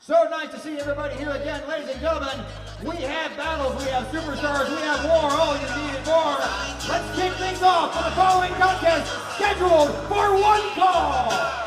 So nice to see everybody here again, ladies and gentlemen. We have battles, we have superstars, we have war, all you need and more. Let's kick things off for the following contest, scheduled for one call.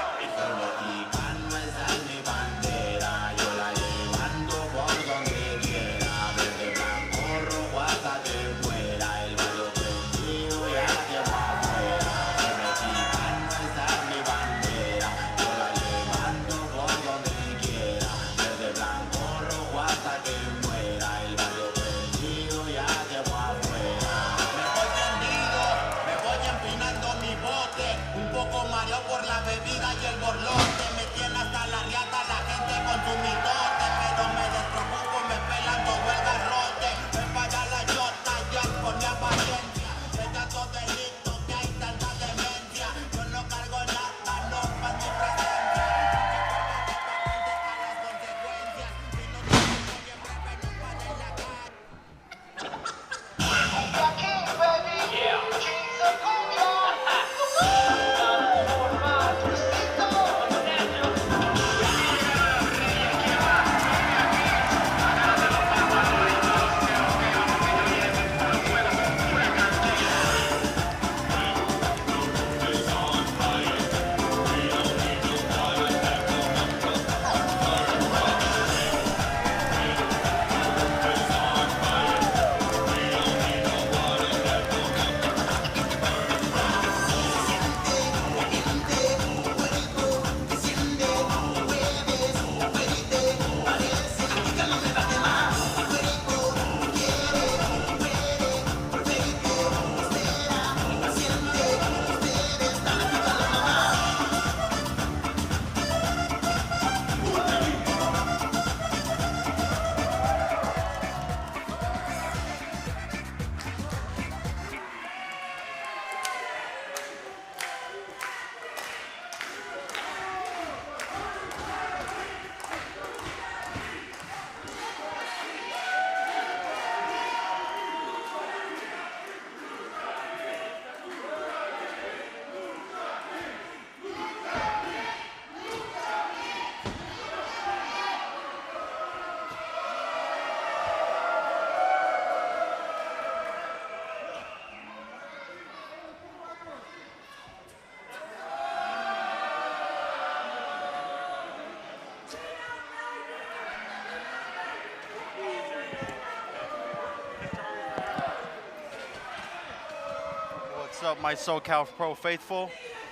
What's up, my SoCal Pro faithful?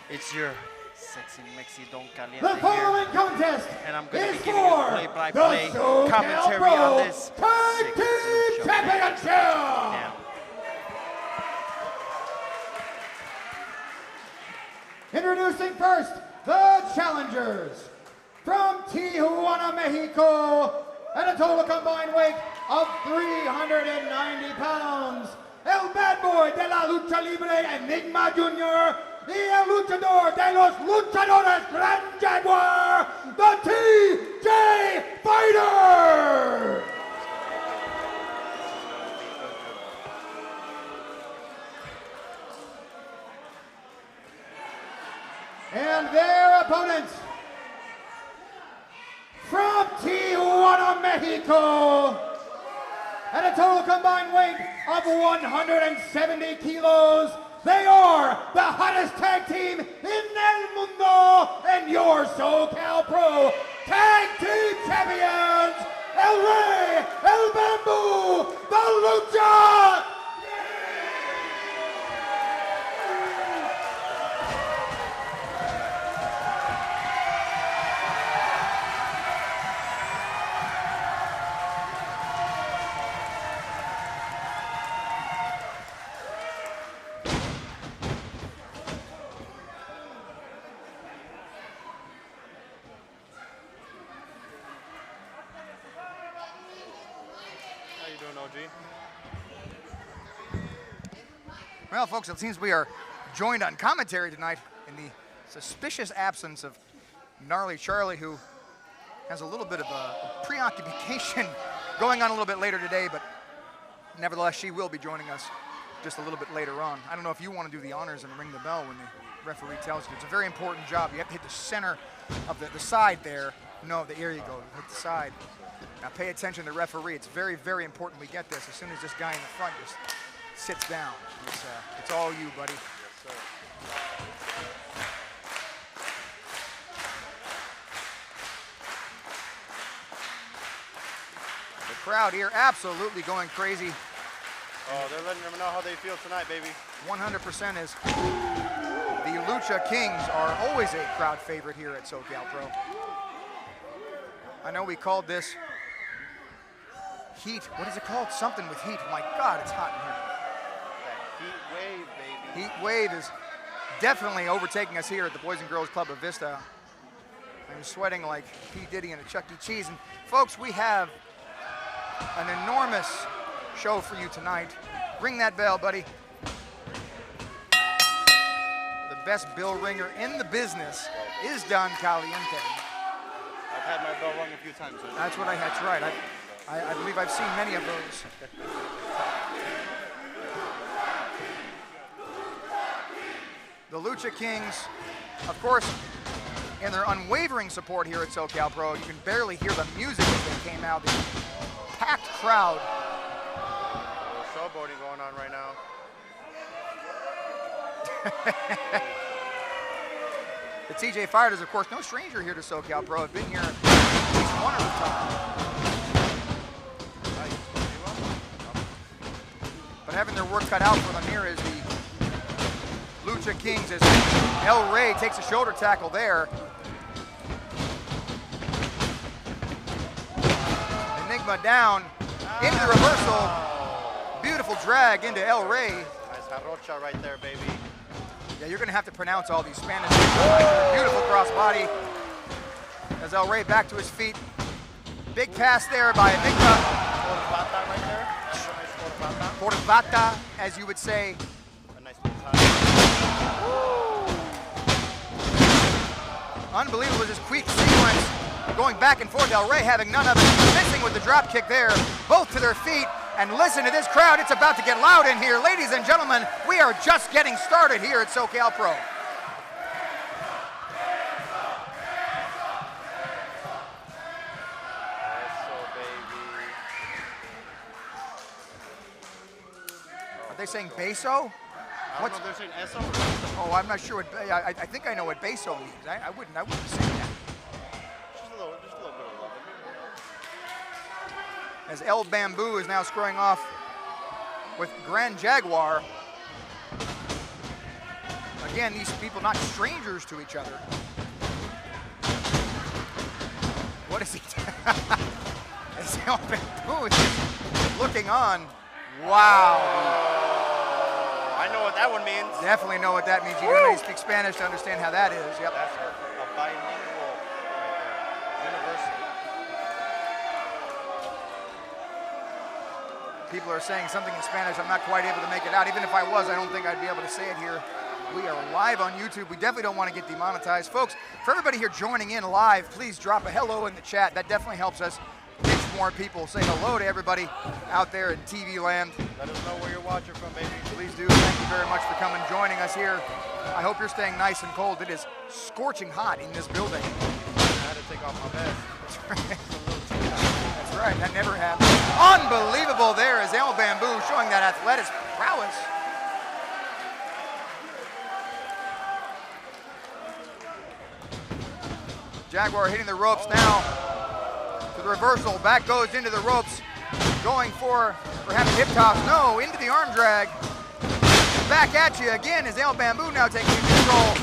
It's your sexy Mexi Don Caliente The following here. contest And I'm going to is be giving you for play-by-play the SoCal commentary Pro on this Tag sick Team lucha Championship. now. Introducing first, the challengers. From Tijuana, Mexico, at a total combined weight of 390 pounds, el bad boy de la lucha libre, Enigma Jr., y el luchador de los luchadores, Gran Jaguar, the TJ Fighter! And their opponents, from Tijuana, Mexico, at a total combined weight of 170 kilos, they are the hottest tag team in El Mundo and your SoCal Pro Tag Team Champions, El Rey, El Bamboo, the Lucha! Well, folks, it seems we are joined on commentary tonight in the suspicious absence of Gnarly Charlie, who has a little bit of a preoccupation going on a little bit later today, but nevertheless, she will be joining us just a little bit later on. I don't know if you want to do the honors and ring the bell when the referee tells you. It's a very important job. You have to hit the center of the side there No, there you go, hit the side. Now pay attention to the referee. It's very, very important we get this. As soon as this guy in the front just sits down, it's all you, buddy. Yes, sir. The crowd here absolutely going crazy. Oh, they're letting them know how they feel tonight, baby. 100% is. The Lucha Kings are always a crowd favorite here at SoCal Pro. I know we called this heat. What is it called? Something with heat. My God, it's hot in here. That heat wave, baby. Heat wave is definitely overtaking us here at the Boys and Girls Club of Vista. I'm sweating like P. Diddy in a Chuck E. Cheese. And folks, we have an enormous show for you tonight. Ring that bell, buddy. The best bell ringer in the business is Don Caliente. I've had my bell rung a few times. That's what that's right. I believe I've seen many of those. The Lucha Kings, of course, in their unwavering support here at SoCal Pro. You can barely hear the music as they came out. The packed crowd. Showboating going on right now. The TJ Fighters, of course, no stranger here to SoCal Pro. Have been here at least one other time. But having their work cut out for them here is the Lucha Kings as El Rey takes a shoulder tackle there. Enigma down into the reversal. Beautiful drag into El Rey. Nice jarocha right there, baby. Yeah, you're going to have to pronounce all these Spanish names. Beautiful crossbody. As El Rey back to his feet. Big pass there by Enigma. Corbata right there. Nice Corbata, as you would say. A nice little time. Unbelievable, this quick sequence going back and forth. El Rey having none of it. Missing with the drop kick there. Both to their feet. And listen to this crowd, it's about to get loud in here. Ladies and gentlemen, we are just getting started here at SoCal Pro. Are they saying beso? I don't know if they're saying eso or Oh, I'm not sure what, I think I know what beso means. I wouldn't say that. just a little bit of love. As El Bamboo is now squaring off with Grand Jaguar. Again, these people not strangers to each other. What is he doing? As El Bamboo is looking on. Wow. I know what that one means. Definitely know what that means. You don't need to speak Spanish to understand how that is. Yep. That's a bilingual right there. Universal. People are saying something in Spanish. I'm not quite able to make it out. Even if I was, I don't think I'd be able to say it here. We are live on YouTube. We definitely don't want to get demonetized. Folks, for everybody here joining in live, please drop a hello in the chat. That definitely helps us reach more people. Say hello to everybody out there in TV land. Let us know where you're watching from, baby. Please do. Thank you very much for coming, joining us here. I hope you're staying nice and cold. It is scorching hot in this building. I had to take off my vest. That's right, that never happens. Unbelievable there is El Bamboo showing that athletic prowess. Jaguar hitting the ropes now to the reversal. Back goes into the ropes, going for perhaps hip toss. No, into the arm drag. Back at you again is El Bamboo now taking control.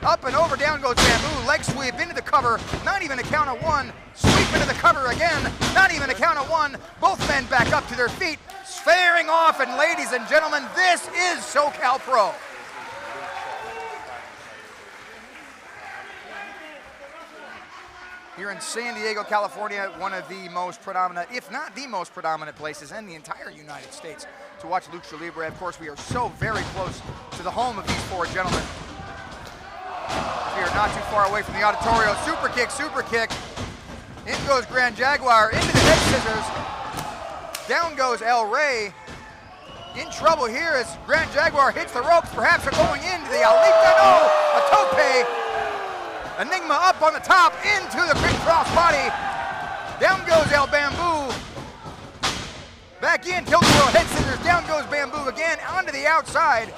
Up and over, down goes Bamboo. Leg sweep into the cover. Not even a count of one. Sweep into the cover again. Not even a count of one. Both men back up to their feet. Squaring off, and ladies and gentlemen, this is SoCal Pro. Here in San Diego, California, one of the most predominant, if not the most predominant places in the entire United States to watch Lucha Libre. Of course, we are so very close to the home of these four gentlemen. We are not too far away from the auditorium. Super kick, super kick. In goes Grand Jaguar, into the head scissors. Down goes El Rey. In trouble here as Grand Jaguar hits the ropes. Perhaps are going into the Alita. No, a tope. Enigma up on the top, into the quick cross body. Down goes El Bamboo. Back in, tilt-a-whirl, head scissors, down goes Bamboo again, onto the outside.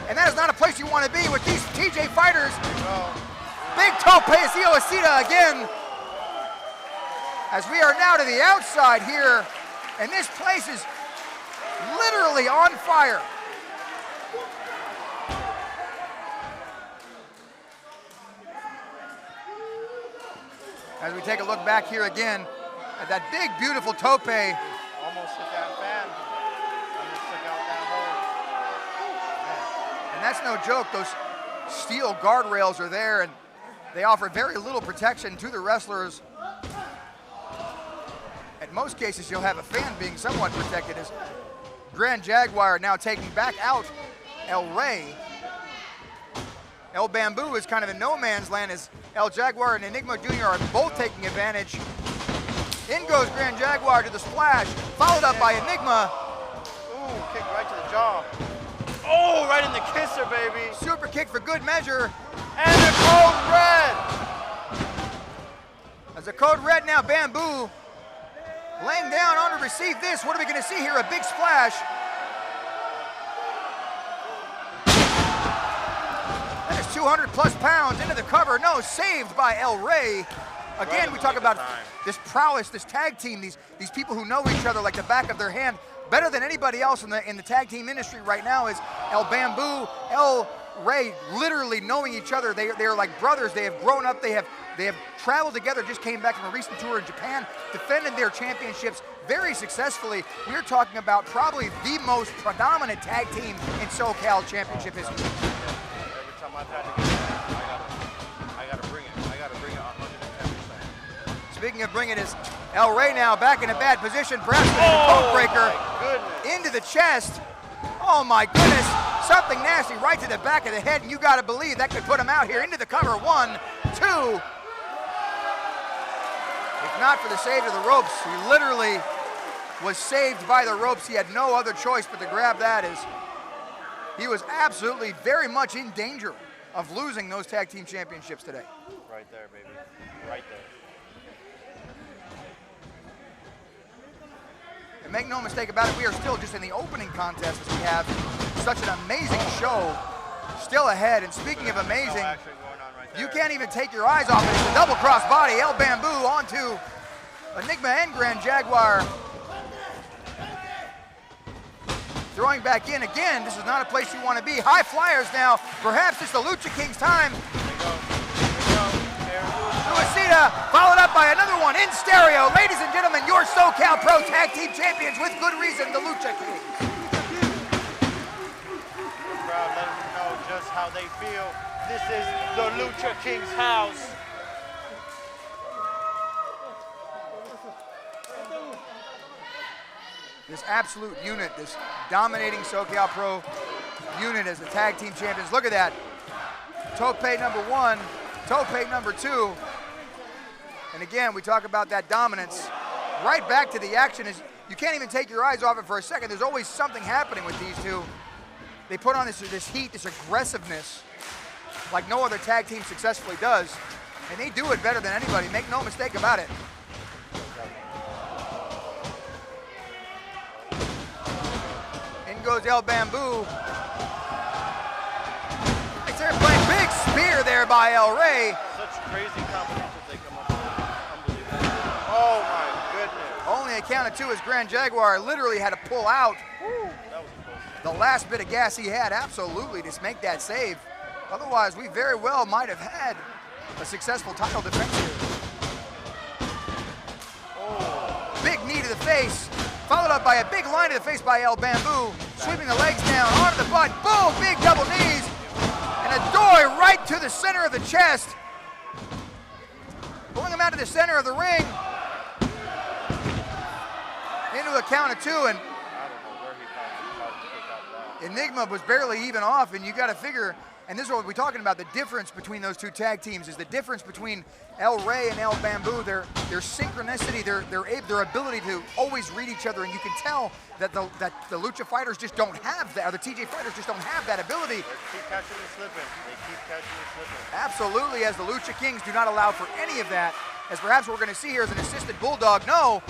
And that is not a place you want to be with these TJ fighters. Big tope, Osita again. As we are now to the outside here, and this place is literally on fire. As we take a look back here again at that big, beautiful tope. Almost hit that fan. Almost took out that hole. And that's no joke. Those steel guardrails are there, and they offer very little protection to the wrestlers. In most cases, you'll have a fan being somewhat protected, as Grand Jaguar now taking back out El Rey. El Bamboo is kind of in no man's land, as El Jaguar and Enigma Jr. are both taking advantage. In goes Grand Jaguar to the splash, followed up by Enigma. Ooh, kick right to the jaw. Oh, right in the kisser, baby. Super kick for good measure. And a cold red. As a code red now, Bamboo laying down on to receive this. What are we going to see here? A big splash. That is 200 plus pounds into the cover. No, saved by El Rey. Again, we talk about this prowess, this tag team, these people who know each other like the back of their hand. Better than anybody else in the tag team industry right now is El Bamboo, El Rey, literally knowing each other. They are like brothers. They have grown up. They have traveled together. Just came back from a recent tour in Japan, defended their championships very successfully. We're talking about probably the most predominant tag team in SoCal championship history. Every time I've had to get it, I gotta bring it. I gotta bring it 110%. Speaking of bringing it, El Rey now back in a bad position. Perhaps with a code breaker into the chest. Oh my goodness. Something nasty right to the back of the head, and you got to believe that could put him out here into the cover. 1, 2. If not for the save of the ropes, he literally was saved by the ropes. He had no other choice but to grab that, as he was absolutely very much in danger of losing those tag team championships today. Right there, baby. Right there. And make no mistake about it, we are still just in the opening contest, as we have such an amazing show still ahead. And speaking of amazing, you can't even take your eyes off it. It's a double cross body. El Bamboo onto Enigma and Grand Jaguar. Throwing back in again. This is not a place you want to be. High flyers now. Perhaps it's the Lucha King's time. Luisita, followed up by another one in stereo. Ladies and gentlemen, your SoCal Pro Tag Team Champions, with good reason, the Lucha Kings. Crowd, let them know just how they feel. This is the Lucha King's house. This absolute unit, this dominating SoCal Pro unit as the tag team champions. Look at that. Tope number 1, Tope number 2. And again, we talk about that dominance. Right back to the action. Is you can't even take your eyes off it for a second. There's always something happening with these two. They put on this heat, this aggressiveness, like no other tag team successfully does. And they do it better than anybody. Make no mistake about it. In goes El Bamboo. Right there, playing big spear there by El Rey. Such crazy combinations they come up with. Unbelievable. Oh my goodness. Only a count of 2 as Grand Jaguar literally had to pull out That was close. the last bit of gas he had, absolutely, to make that save. Otherwise, we very well might have had a successful title defense here. Oh. Big knee to the face, followed up by a big line to the face by El Bamboo, sweeping the legs down, onto the butt, boom, big double knees, and a doy right to the center of the chest. Pulling him out to the center of the ring. Into a count of 2, and I don't know where he found the power to kick out that. Enigma was barely even off, and you got to figure And this is what we're talking about. The difference between those two tag teams is the difference between El Rey and El Bamboo. Their synchronicity, their ability to always read each other, and you can tell that the Lucha fighters just don't have that, or the TJ fighters just don't have that ability. They keep catching and slipping. They keep catching and slipping. Absolutely, as the Lucha Kings do not allow for any of that. As perhaps what we're going to see here is an assisted bulldog. No,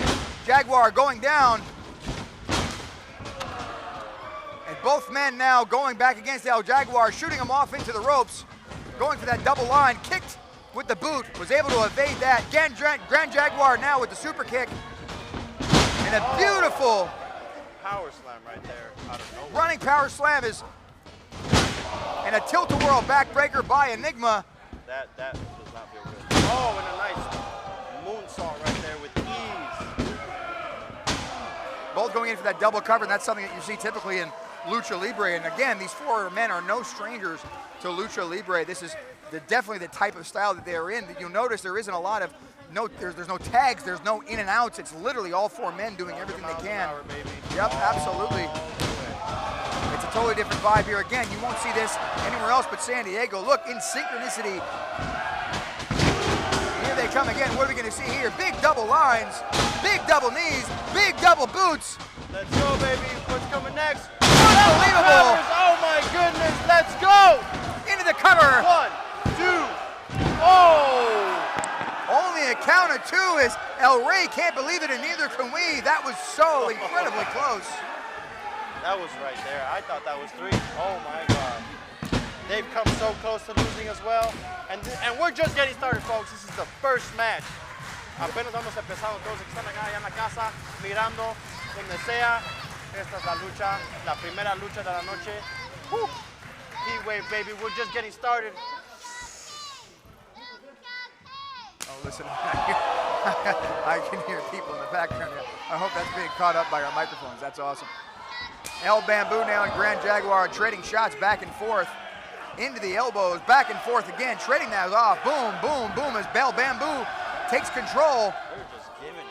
Jaguar going down. And both men now going back against El Jaguar, shooting him off into the ropes, going for that double line, kicked with the boot, was able to evade that. Grand Jaguar now with the super kick. And a beautiful power slam right there out of nowhere. Running power slam is, and a tilt-a-whirl backbreaker by Enigma. That does not feel good. Oh, and a nice moonsault right there with ease. Both going in for that double cover, and that's something that you see typically in Lucha Libre. And again, these four men are no strangers to Lucha Libre. This is definitely the type of style that they're in. You'll notice there isn't a lot of, there's no tags, there's no in and outs. It's literally all four men doing everything they can. Yep, absolutely. It's a totally different vibe here. Again, you won't see this anywhere else but San Diego. Look, in synchronicity. Here they come again. What are we going to see here? Big double lines, big double knees, big double boots. Let's go, baby. What's coming next? Unbelievable. Oh, my goodness. Let's go. Into the cover. 1, 2. Oh. Only a count of two as El Rey can't believe it, and neither can we. That was so incredibly close. That was right there. I thought that was 3. Oh, my God. They've come so close to losing as well. And we're just getting started, folks. This is the first match. Apenas vamos empezando. Todos que están acá en la casa, mirando, donde sea. Esta es la lucha, la primera lucha de la noche. Woo. Heat wave, baby. We're just getting started. Oh, listen, I can hear people in the background. I hope that's being caught up by our microphones. That's awesome. El Bamboo now and Grand Jaguar trading shots back and forth into the elbows, back and forth again, trading that off. Boom, boom, boom as El Bamboo takes control. They're just giving it.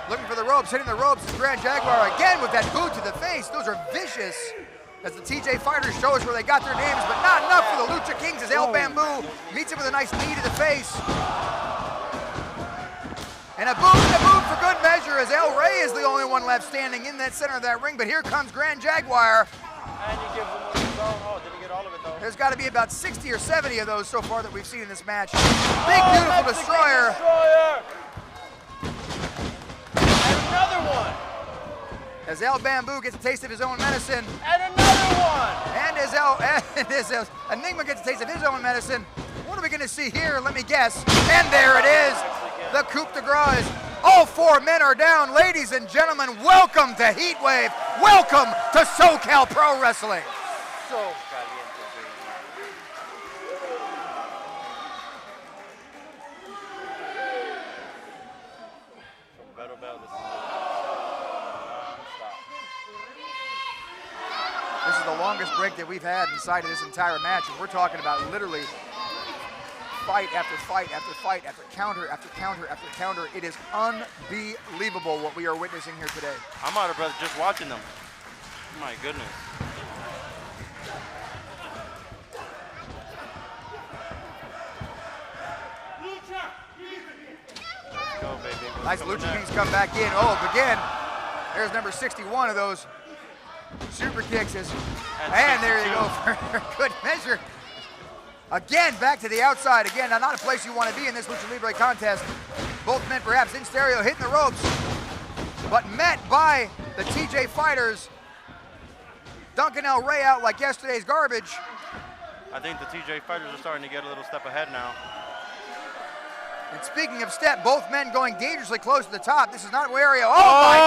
Looking for the ropes, hitting the ropes is Grand Jaguar again with that boot to the face. Those are vicious as the TJ fighters show us where they got their names, but not enough for the Lucha Kings as El Bamboo meets him with a nice knee to the face. And a boot for good measure as El Rey is the only one left standing in that center of that ring, but here comes Grand Jaguar. And he gives him one as well. Oh, didn't get all of it though. There's got to be about 60 or 70 of those so far that we've seen in this match. Big, beautiful destroyer. And another one. As El Bamboo gets a taste of his own medicine. And another one. And as Enigma gets a taste of his own medicine. What are we going to see here? Let me guess. And there it is. The coup de grace. All four men are down. Ladies and gentlemen, welcome to Heatwave. Welcome to SoCal Pro Wrestling. So caliente, baby. From bell to bell, This is the longest break that we've had inside of this entire match, and we're talking about literally fight after fight after fight after counter after counter after counter. It is unbelievable what we are witnessing here today. I'm out of breath just watching them. My goodness. Let's go, baby. Nice Lucha Kings come back in. Oh, again, there's number 61 of those super kicks. And there you go for good measure. Again, back to the outside. Again, not a place you want to be in this Lucha Libre contest. Both men perhaps in stereo hitting the ropes, but met by the TJ fighters. Dunking El Rey out like yesterday's garbage. I think the TJ fighters are starting to get a little step ahead now. And speaking of step, both men going dangerously close to the top. This is not Wario. Oh, my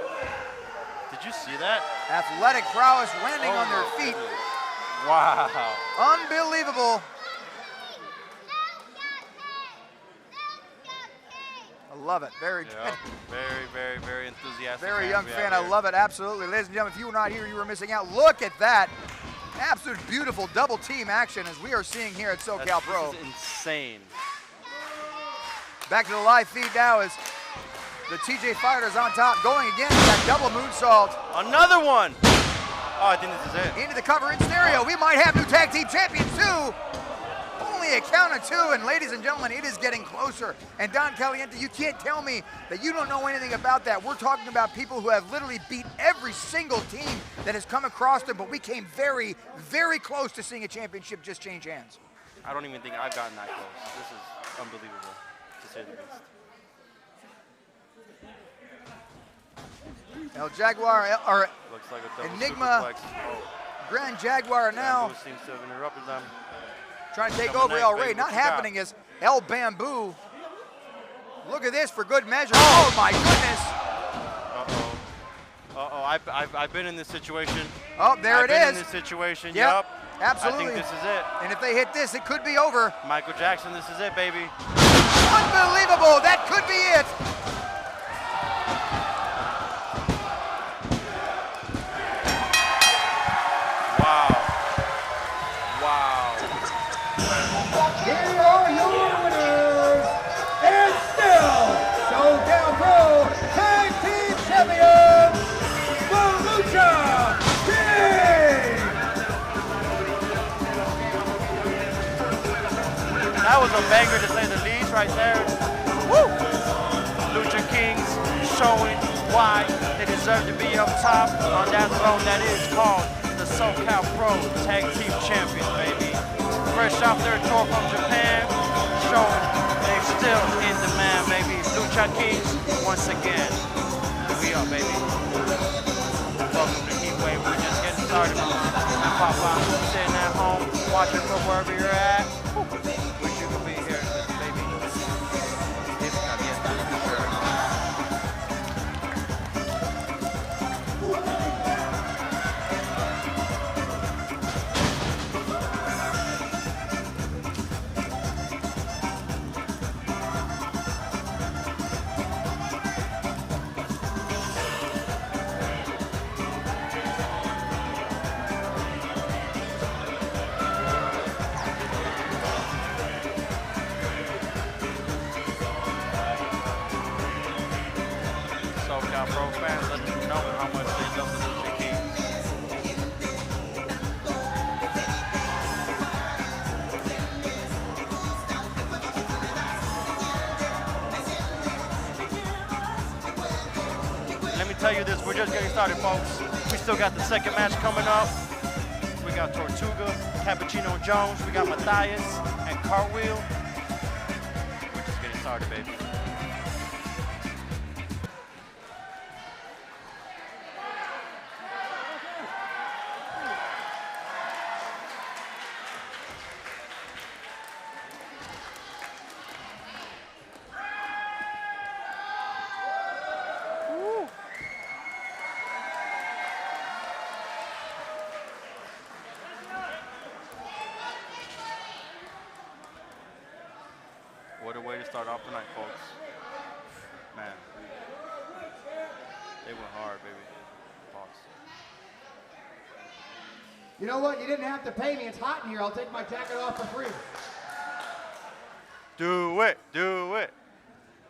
goodness! Did you see that? Athletic prowess landing on their feet. Goodness. Wow. Unbelievable. I love it. Very good. Very enthusiastic. Very young fan. I love it. Absolutely. Ladies and gentlemen, if you were not here, you were missing out. Look at that. Absolute beautiful double team action as we are seeing here at SoCal Pro. This is insane. Back to the live feed now as the TJ fighters on top going again with that double moonsault. Another one. Oh, I think this is it. Into the cover in stereo. We might have new tag team champions too. Only a count of 2, and ladies and gentlemen, it is getting closer. And Don Caliente, you can't tell me that you don't know anything about that. We're talking about people who have literally beat every single team that has come across them, but we came very, very close to seeing a championship just change hands. I don't even think I've gotten that close. This is unbelievable, to say the least. El Jaguar, or Looks like a double Enigma, superplex. Oh, Grand Jaguar now Bamboo seems to have interrupted them. trying to take Double over neck, El baby, Rey. Not what you got? happening is El Bamboo. Look at this for good measure. Oh my goodness. I've been in this situation. Oh, there I've it been is. in this situation, Yep, yup. absolutely. I think this is it. And if they hit this, it could be over. Michael Jackson, this is it, baby. Unbelievable, that could be it. Wow. Wow. Here are your winners, and still SoCal Pro Tag Team Champions, the Lucha King! That was a banger to say the least right there. Woo! Lucha Kings showing why they deserve to be up top on that throne that is called the SoCal Pro Tag Team Champions, baby. Fresh off their tour from Japan, showing they're still in demand, baby. Lucha Kings, once again. Here we are, baby. Welcome to Heatwave. We're just getting started. And Papa, sitting at home, watching from wherever you're at. Wish you could be here, baby. If not yet, for sure. SoCal Pro fans, let them know how much they love the Lucha Kings. Let me tell you this, we're just getting started, folks. We still got the second match coming up. We got Tortuga, Cappuccino Jones, we got Matthias, and Cartwheel. We're just getting started, baby. What a way to start off tonight, folks. Man. They went hard, baby. Boss. You know what? You didn't have to pay me. It's hot in here. I'll take my jacket off for free. Do it. Do it.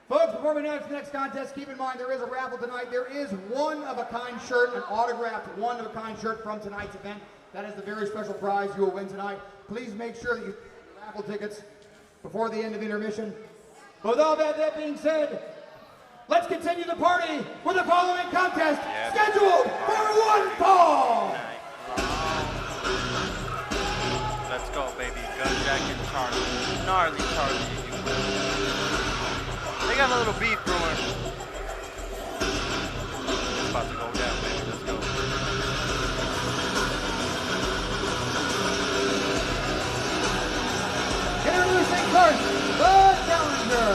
Folks, before we announce the next contest, keep in mind there is a raffle tonight. There is one-of-a-kind shirt, an autographed one-of-a-kind shirt from tonight's event. That is the very special prize you will win tonight. Please make sure that you get your raffle tickets before the end of intermission. With all that being said, let's continue the party with the following contest scheduled for one fall. Let's go, baby. Gun Jacket Charlie. Gnarly Charlie, if you will. They got a little beef brewing. It's about to go down, baby. Let's go. Introducing first, the challenger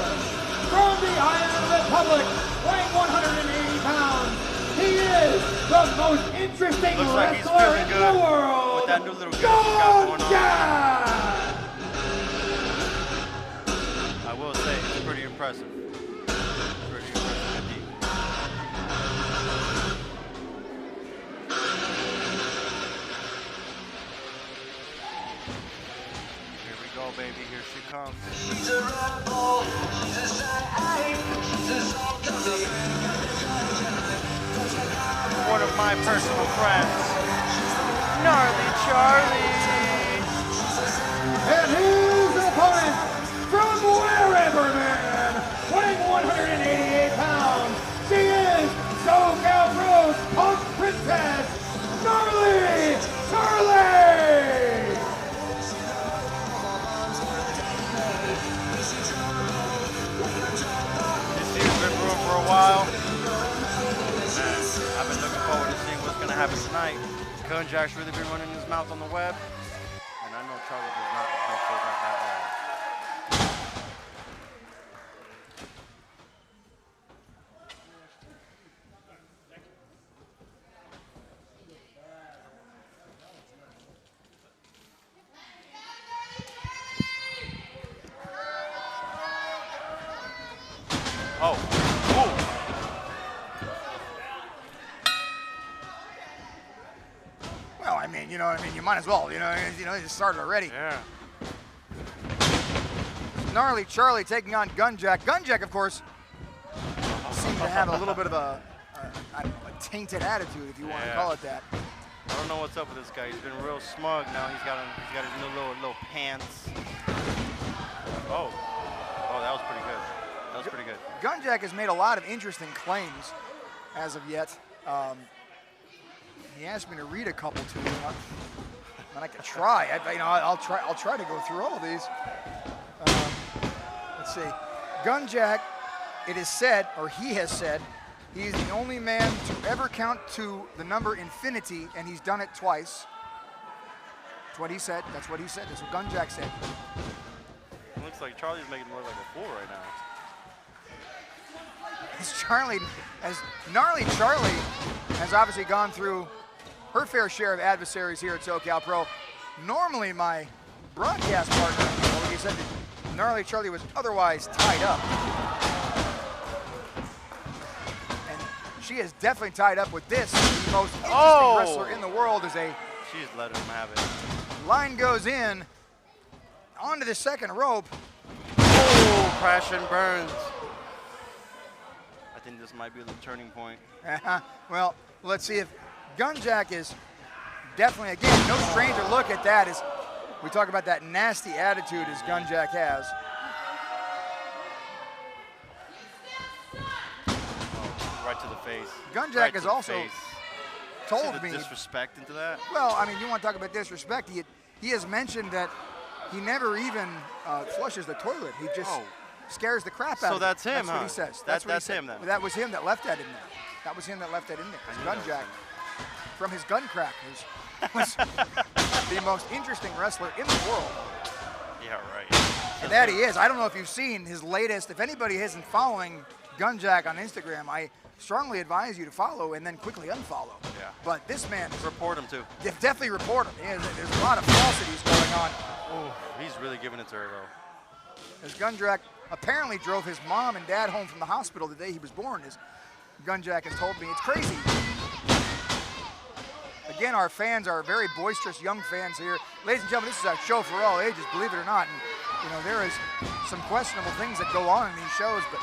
from the Iron Republic, weighing 180 pounds. He is the most interesting Looks like he's wrestler feeling in good the world. with that new little gimmick he got going on. Jack! I will say, it's pretty impressive. Pretty impressive indeed. Here we go, baby. Here she comes. One of my personal friends. Gnarly Charlie. And his opponent from wherever, man, weighing 188 pounds, she is SoCal Pro's Punk Princess, Gnarly Charlie! This year's been brewing for a while. And I've been looking forward to seeing what's going to happen tonight. Gunjack's really been running his mouth on the web. And I know Charlie does not appreciate that at all. Oh, ooh. Well, I mean, you might as well, it just started already. Yeah. Gnarly Charlie taking on Gunjack. Gunjack, of course, seemed to have a little bit of a tainted attitude, if you want to call it that. I don't know what's up with this guy. He's been real smug. Now he's got his new little pants. Oh, that was pretty good. That was pretty good. Gunjack has made a lot of interesting claims as of yet. He asked me to read a couple to him, and I can try. I'll try to go through all of these. Let's see. Gunjack, it is said, or he has said, he is the only man to ever count to the number infinity, and he's done it twice. That's what he said. That's what he said. That's what Gunjack said. It looks like Charlie's making him look like a fool right now. As Gnarly Charlie has obviously gone through her fair share of adversaries here at SoCal Pro. Normally my broadcast partner, like you said, Gnarly Charlie was otherwise tied up. And she is definitely tied up with this, the most interesting wrestler in the world. She's letting him have it. Line goes in, onto the second rope. Oh, crash and burns. I think this might be the turning point. Well, let's see if Gunjack is definitely, again, no stranger look at that as we talk about that nasty attitude as Gunjack has. Oh, right to the face. Gunjack has also told me. Disrespect into that? Well, I mean, you want to talk about disrespect. He has mentioned that he never even flushes the toilet. He just scares the crap out of it. So that's him, That's what he says. That's what he said. him then. That was him that left that in there. That was him that left that in there. It's Gunjack, from his gun crack, was the most interesting wrestler in the world. Yeah, right. And that he is. I don't know if you've seen his latest. If anybody isn't following Gunjack on Instagram, I strongly advise you to follow and then quickly unfollow. Yeah. But this man, report him too. Definitely report him. There's a lot of falsities going on. Oh, he's really giving it to her though. As Gunjack apparently drove his mom and dad home from the hospital the day he was born, as Gunjack has told me. It's crazy. Again, our fans are very boisterous young fans here. Ladies and gentlemen, this is a show for all ages, believe it or not. And, there is some questionable things that go on in these shows, but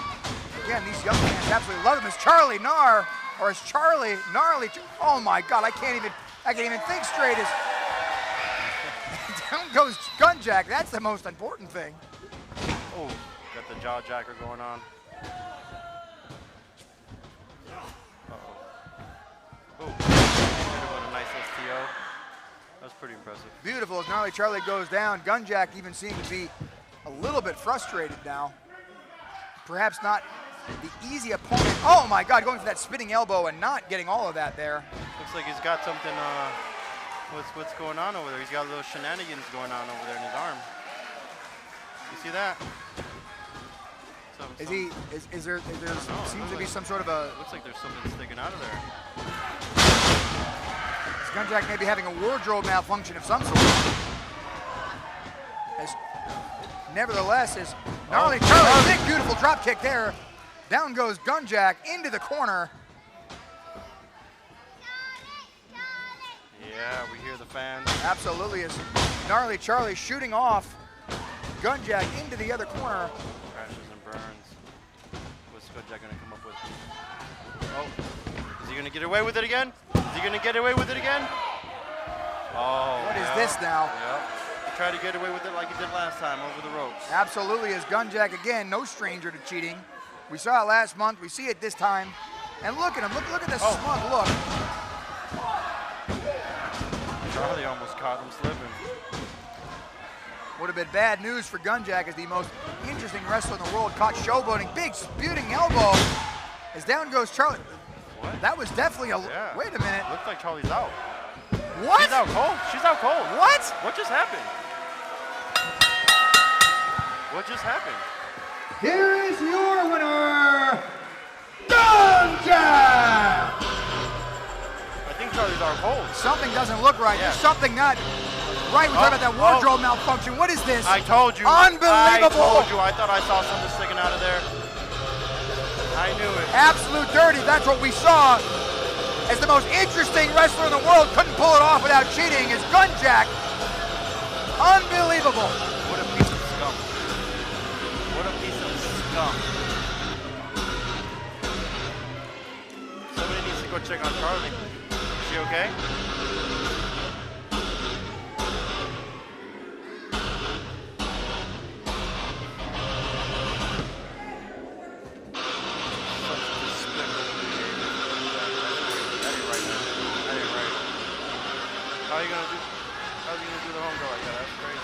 again, these young fans absolutely love him. As Charlie Gnarly, oh my God, I can't even think straight. As down goes Gunjack, that's the most important thing. Oh, got the jaw jacker going on. Oh, a nice STO. That's pretty impressive. Beautiful as Gnarly Charlie goes down. Gunjack even seemed to be a little bit frustrated now. Perhaps not the easy opponent. Oh my God, going for that spinning elbow and not getting all of that there. Looks like he's got something, what's going on over there? He's got little shenanigans going on over there in his arm. You see that? Is there seems to be some sort of a... Looks like there's something sticking out of there. Is Gunjack maybe having a wardrobe malfunction of some sort? Nevertheless, is Gnarly Charlie, big beautiful drop kick there. Down goes Gunjack into the corner. Yeah, we hear the fans. Absolutely, is Gnarly Charlie shooting off Gunjack into the other corner. Crashes and burns. What's Gunjack gonna come up with? Oh, is he gonna get away with it again? Is he gonna get away with it again? Oh, What is this now? Yep. Try to get away with it like he did last time over the ropes. Absolutely, as Gunjack, again, no stranger to cheating. We saw it last month. We see it this time. And look at him. Look at this smug look. Charlie almost caught him slipping. Would have been bad news for Gunjack as the most interesting wrestler in the world caught showboating. Big spewing elbow. As down goes Charlie. What? That was definitely a... Yeah. Wait a minute. Looks like Charlie's out. What? She's out cold. She's out cold. What? What just happened? What just happened? Here is your winner, Gunjack! I think Charlie's out cold. Something doesn't look right. Yeah. There's something not right. We're talking about that wardrobe malfunction. What is this? I told you. Unbelievable. I told you. I thought I saw something sticking out of there. I knew it. Absolute dirty. That's what we saw. As the most interesting wrestler in the world couldn't pull it off without cheating is Gunjack. Unbelievable. What a piece of scum. What a piece of scum. Somebody needs to go check on Charlie. Is she okay? How are you gonna do the home go like that? That's crazy.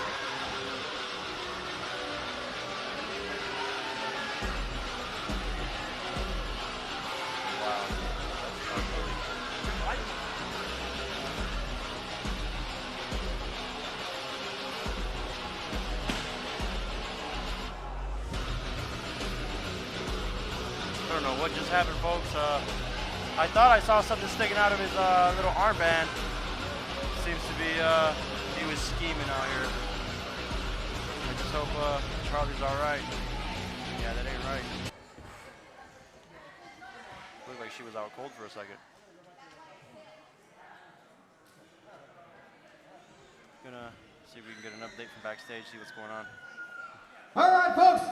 Wow. That's unbelievable. I don't know what just happened, folks. I thought I saw something sticking out of his little armband. Seems to be, he was scheming out here. I just hope Charlie's all right. Yeah, that ain't right. Looked like she was out cold for a second. Gonna see if we can get an update from backstage, see what's going on. All right, folks,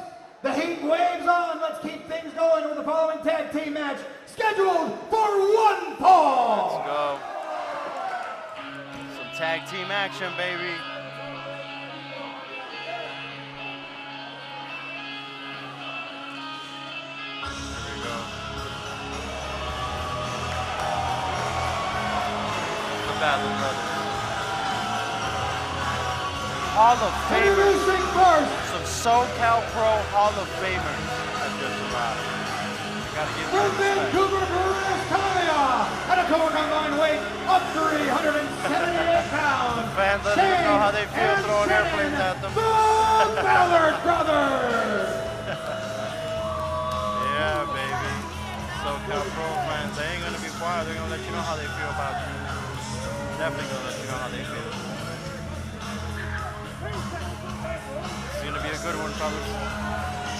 the heat waves on. Let's keep things going with the following tag team match scheduled for one fall. Let's go. Some tag team action, baby. There we go. The Ballard brothers. Hall of Famers. Introducing first, Some SoCal Pro Hall of Famers have just arrived. I gotta give from them respect. Vancouver, British Columbia, at a total combined weight of 378 pounds. Fans let them know how they feel Shane throwing and airplanes at them. The Ballard brothers. Yeah, baby. SoCal Pro fans, they ain't gonna be quiet. They're gonna let you know how they feel about you. Definitely gonna let you know how they feel. It's gonna be a good one, fellas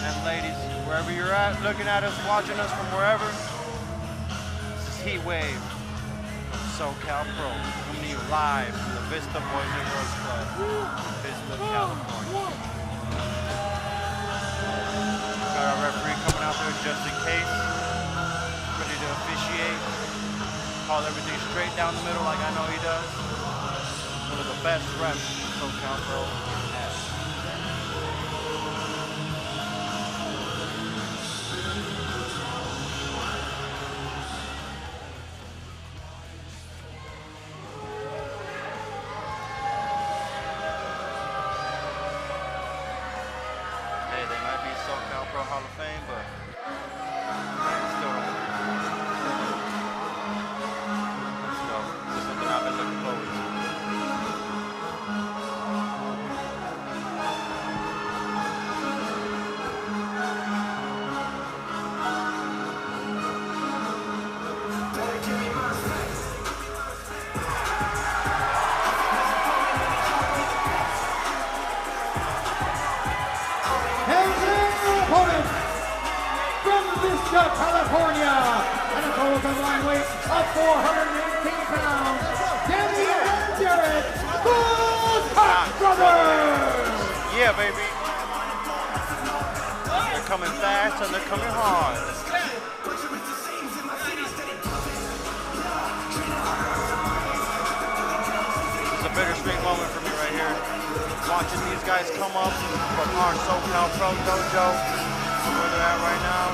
and ladies. Wherever you're at, looking at us, watching us from wherever. This is Heat Wave from SoCal Pro, coming to you live from the Vista Boys and Girls Club, Vista, California. Got our referee coming out there just in case, ready to officiate, call everything straight down the middle like I know he does. One of the best refs SoCal Pro has. Hey, they might be SoCal Pro Hall of Fame, but man, still don't. Let's go. This is something I've been looking forward to. And their opponent from Vista, California, at a total combined weight of 418 pounds, Danny and Jared, the Cox brothers. Yeah, baby. They're coming fast and they're coming hard. This is a These guys come up from our SoCal Pro Dojo, where they're at right now.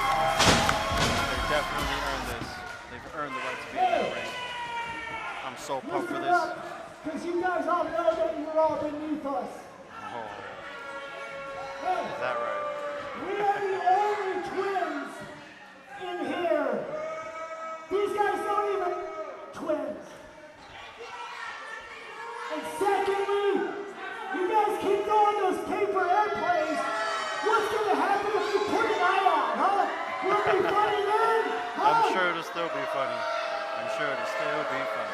They definitely earned this. They've earned the right to be in that ring. I'm so pumped for this. Because you guys all know that you're all beneath us. Oh. Is that right? We are the only twins in here. These guys aren't even twins. And secondly, you guys keep throwing those paper airplanes. What's going to happen if you put an eye out, huh? Will it be funny then? Huh? I'm sure it'll still be funny. I'm sure it'll still be funny.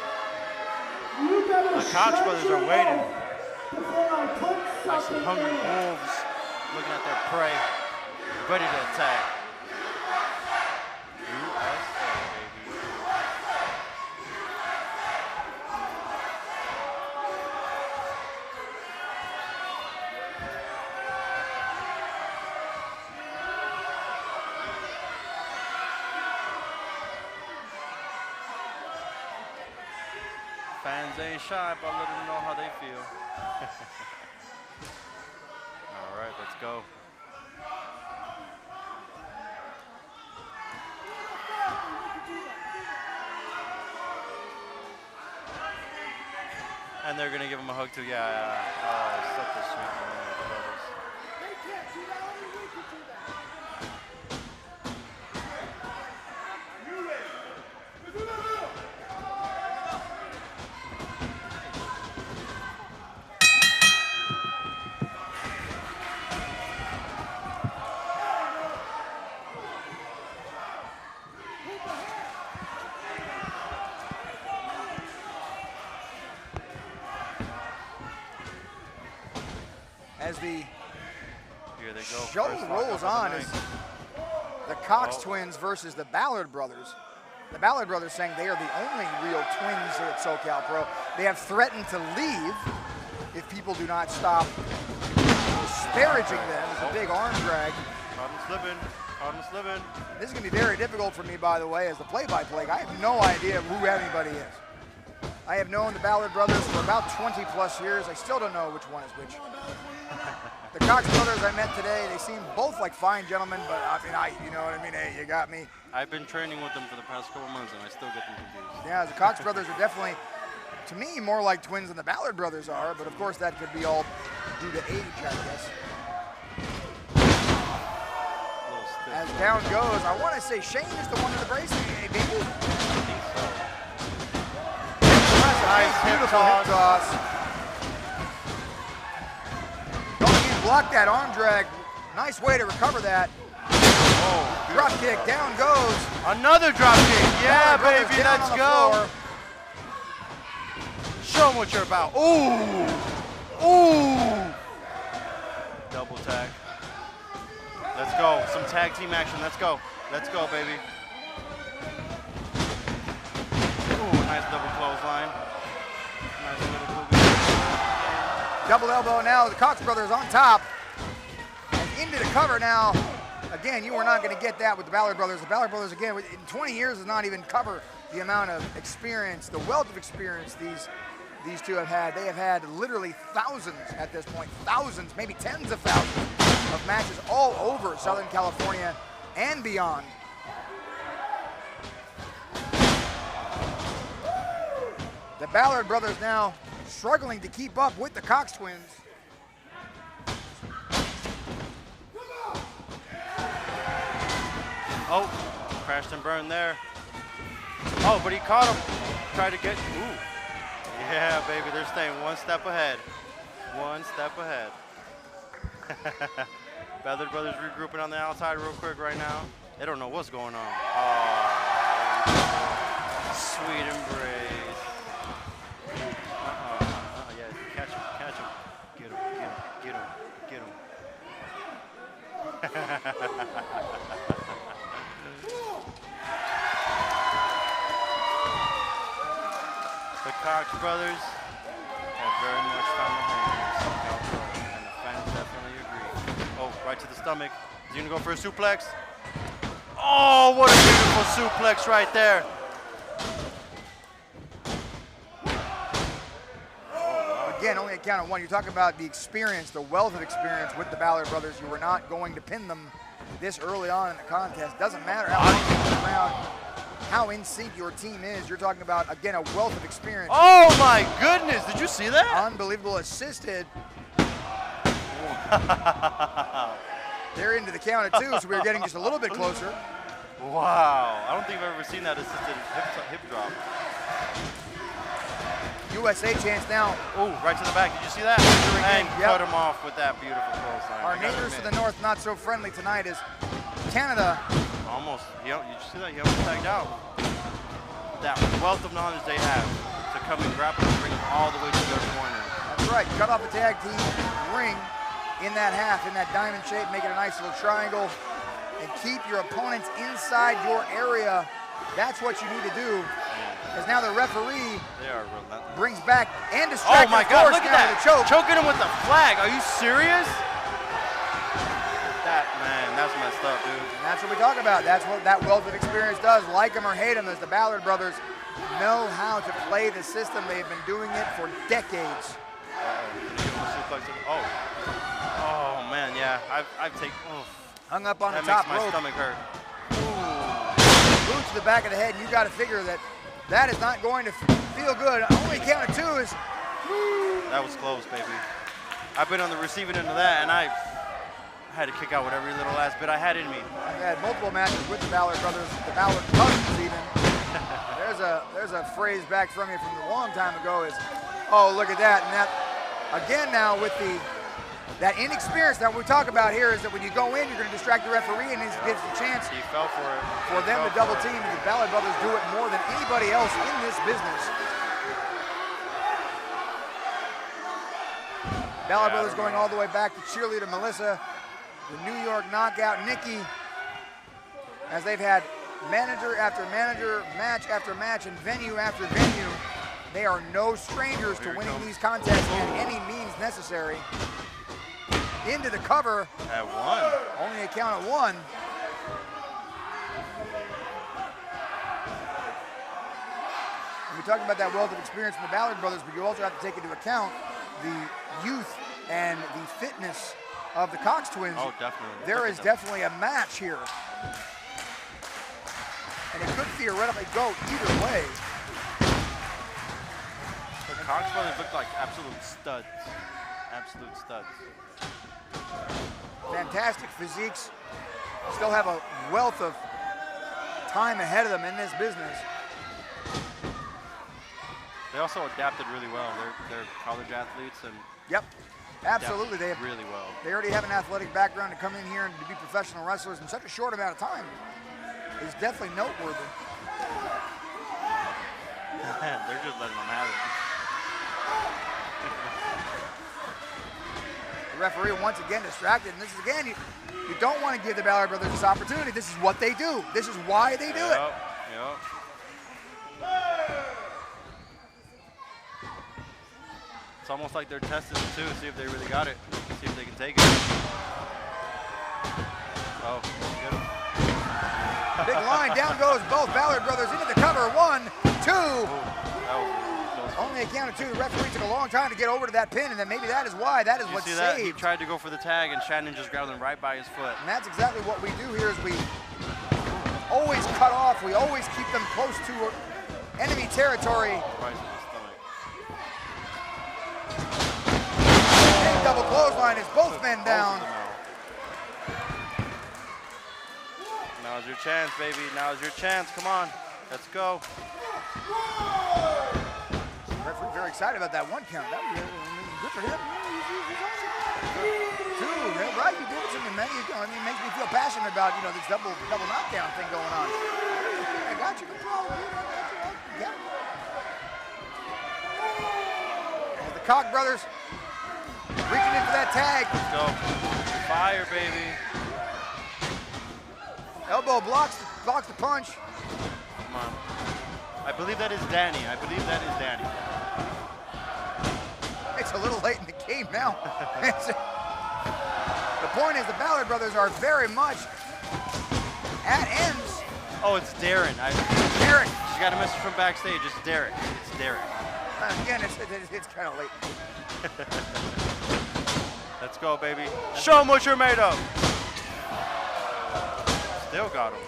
You better The Cox shut brothers your are waiting. mouth before I put Like some something hungry in. wolves looking at their prey, ready to attack. USA, baby. Fans ain't shy, but let them know how they feel. All right, let's go. And they're gonna give him a hug too. Yeah. Oh, such a sweet moment with the brothers. As the Here they go. show First rolls knockout of on the as night. the Cox Oh. twins versus the Ballard brothers. The Ballard brothers saying they are the only real twins here at SoCal Pro. They have threatened to leave if people do not stop disparaging them. It's a big arm drag. Caught him slipping. Caught him slipping. This is going to be very difficult for me, by the way, as the play-by-play. I have no idea who anybody is. I have known the Ballard brothers for about 20 plus years. I still don't know which one is which. The Cox brothers I met today, they seem both like fine gentlemen, but I mean, you know what I mean? Hey, you got me. I've been training with them for the past couple months, and I still get them confused. Yeah, the Cox brothers are definitely, to me, more like twins than the Ballard brothers are, but of course that could be all due to age, I guess. A little stiff. As down goes, I want to say Shane is the one in the bracelet. Hey, baby. I think so. Nice, hip beautiful toss. hip toss. Don't even block that arm drag. Nice way to recover that. Oh, Drop kick, down goes. another drop kick. Yeah, Ballard brothers baby, down let's on the go. floor. Show them what you're about. Ooh. Ooh. Double tag. Let's go. Some tag team action. Let's go. Let's go, baby. Ooh, nice double clothesline. Nice little boogie. Double elbow now. The Cox brothers on top. And into the cover now. Again, you are not going to get that with the Ballard brothers. The Ballard brothers, again, in 20 years does not even cover the amount of experience, the wealth of experience these two have had. They have had literally thousands at this point, thousands, maybe tens of thousands of matches all over Southern California and beyond. The Ballard brothers now struggling to keep up with the Cox twins. Oh, crashed and burned there. Oh, but he caught him. Tried to get, ooh. Yeah, baby, they're staying one step ahead. One step ahead. Ballard brothers regrouping on the outside real quick right now. They don't know what's going on. Oh, sweet embrace. Yeah, catch him, catch him. Get him, get him, get him, get him. The Cox brothers have very much found a home in SoCal Pro, and the fans definitely agree. Oh, right to the stomach. Is he gonna go for a suplex? Oh, what a beautiful suplex right there. Again, only a count of one. You're talking about the experience, the wealth of experience with the Ballard brothers. You were not going to pin them this early on in the contest. Doesn't matter how long you've been around, how in sync your team is. You're talking about, again, a wealth of experience. Oh my goodness, did you see that? Unbelievable, assisted. They're into the count of two, so we're getting just a little bit closer. Wow, I don't think I've ever seen that assisted hip drop. USA chance now. Oh, right to the back, did you see that? And cut him off with that beautiful clothesline. Our neighbors to the north not so friendly tonight is Canada. Almost, you see that? He almost tagged out. That wealth of knowledge they have to come and grapple and bring them all the way to their corner. That's right, cut off the tag team ring in that half, in that diamond shape, make it a nice little triangle, and keep your opponents inside your area. That's what you need to do. Because now the referee brings back and distracts. Oh my God, look at that. Choke. Choking him with the flag. Are you serious? That's messed up, dude. And that's what we talk about. That's what that wealth of experience does. Like them or hate them, as the Ballard brothers know how to play the system. They've been doing it for decades. Oh man, yeah. I've taken. Hung up on the top rope. That makes my stomach hurt. Boot to the back of the head, and you got to figure that that is not going to feel good. Only count of two is. That was close, baby. I've been on the receiving end of that, and I had to kick out whatever little last bit I had in me. I've had multiple matches with the Ballard brothers, the Ballard cousins even. there's a phrase back from you from a long time ago is, oh, look at that. And that, again now with that inexperience that we talk about here is that when you go in, you're going to distract the referee and he gives the chance he fell for it. For them to double team. And the Ballard brothers do it more than anybody else in this business. Ballard brothers going all the way back to cheerleader Melissa, the New York knockout Nikki, as they've had manager after manager, match after match, and venue after venue. They are no strangers to winning these contests at any means necessary. Into the cover. At one. Only a count of one. And we talked about that wealth of experience from the Ballard brothers, but you also have to take into account the youth and the fitness of the Cox twins. Oh, definitely. There is definitely a match here. And it could theoretically go either way. The Cox brothers look like absolute studs. Absolute studs. Fantastic physiques. Still have a wealth of time ahead of them in this business. They also adapted really well. They're college athletes and yep, absolutely. They have really well. They already have an athletic background to come in here and to be professional wrestlers in such a short amount of time is definitely noteworthy. They're just letting them have it. The referee once again distracted, and this is again, you don't want to give the Ballard brothers this opportunity. This is what they do. This is why they do it. Yep. It's almost like they're testing it too, see if they really got it, see if they can take it. Oh, good. Big line, down goes both Ballard brothers into the cover. 1, 2. Only a count of two. The referee took a long time to get over to that pin, and then maybe that is why. That is what saved. That? He tried to go for the tag, and Shannon just grabbed him right by his foot. And that's exactly what we do here is we always cut off. We always keep them close to enemy territory. Big double clothesline as both men down. Now's your chance, baby. Now's your chance. Come on. Let's go. Referee very excited about that one count. That was good for him. 2, right? You did it to me, man. It makes me feel passionate about, this double knockdown thing going on. I got you. Yeah. And the Koch brothers reaching in for that tag. Let's go. Fire, baby. Elbow blocks the punch. Come on. I believe that is Danny. It's a little late in the game now. The point is the Ballard brothers are very much at ends. Oh, it's Darren. Derek. She got a message from backstage. It's Derek. It's Derek. Again, it's kind of late. Let's go, baby. Show them what you're made of. Still got him.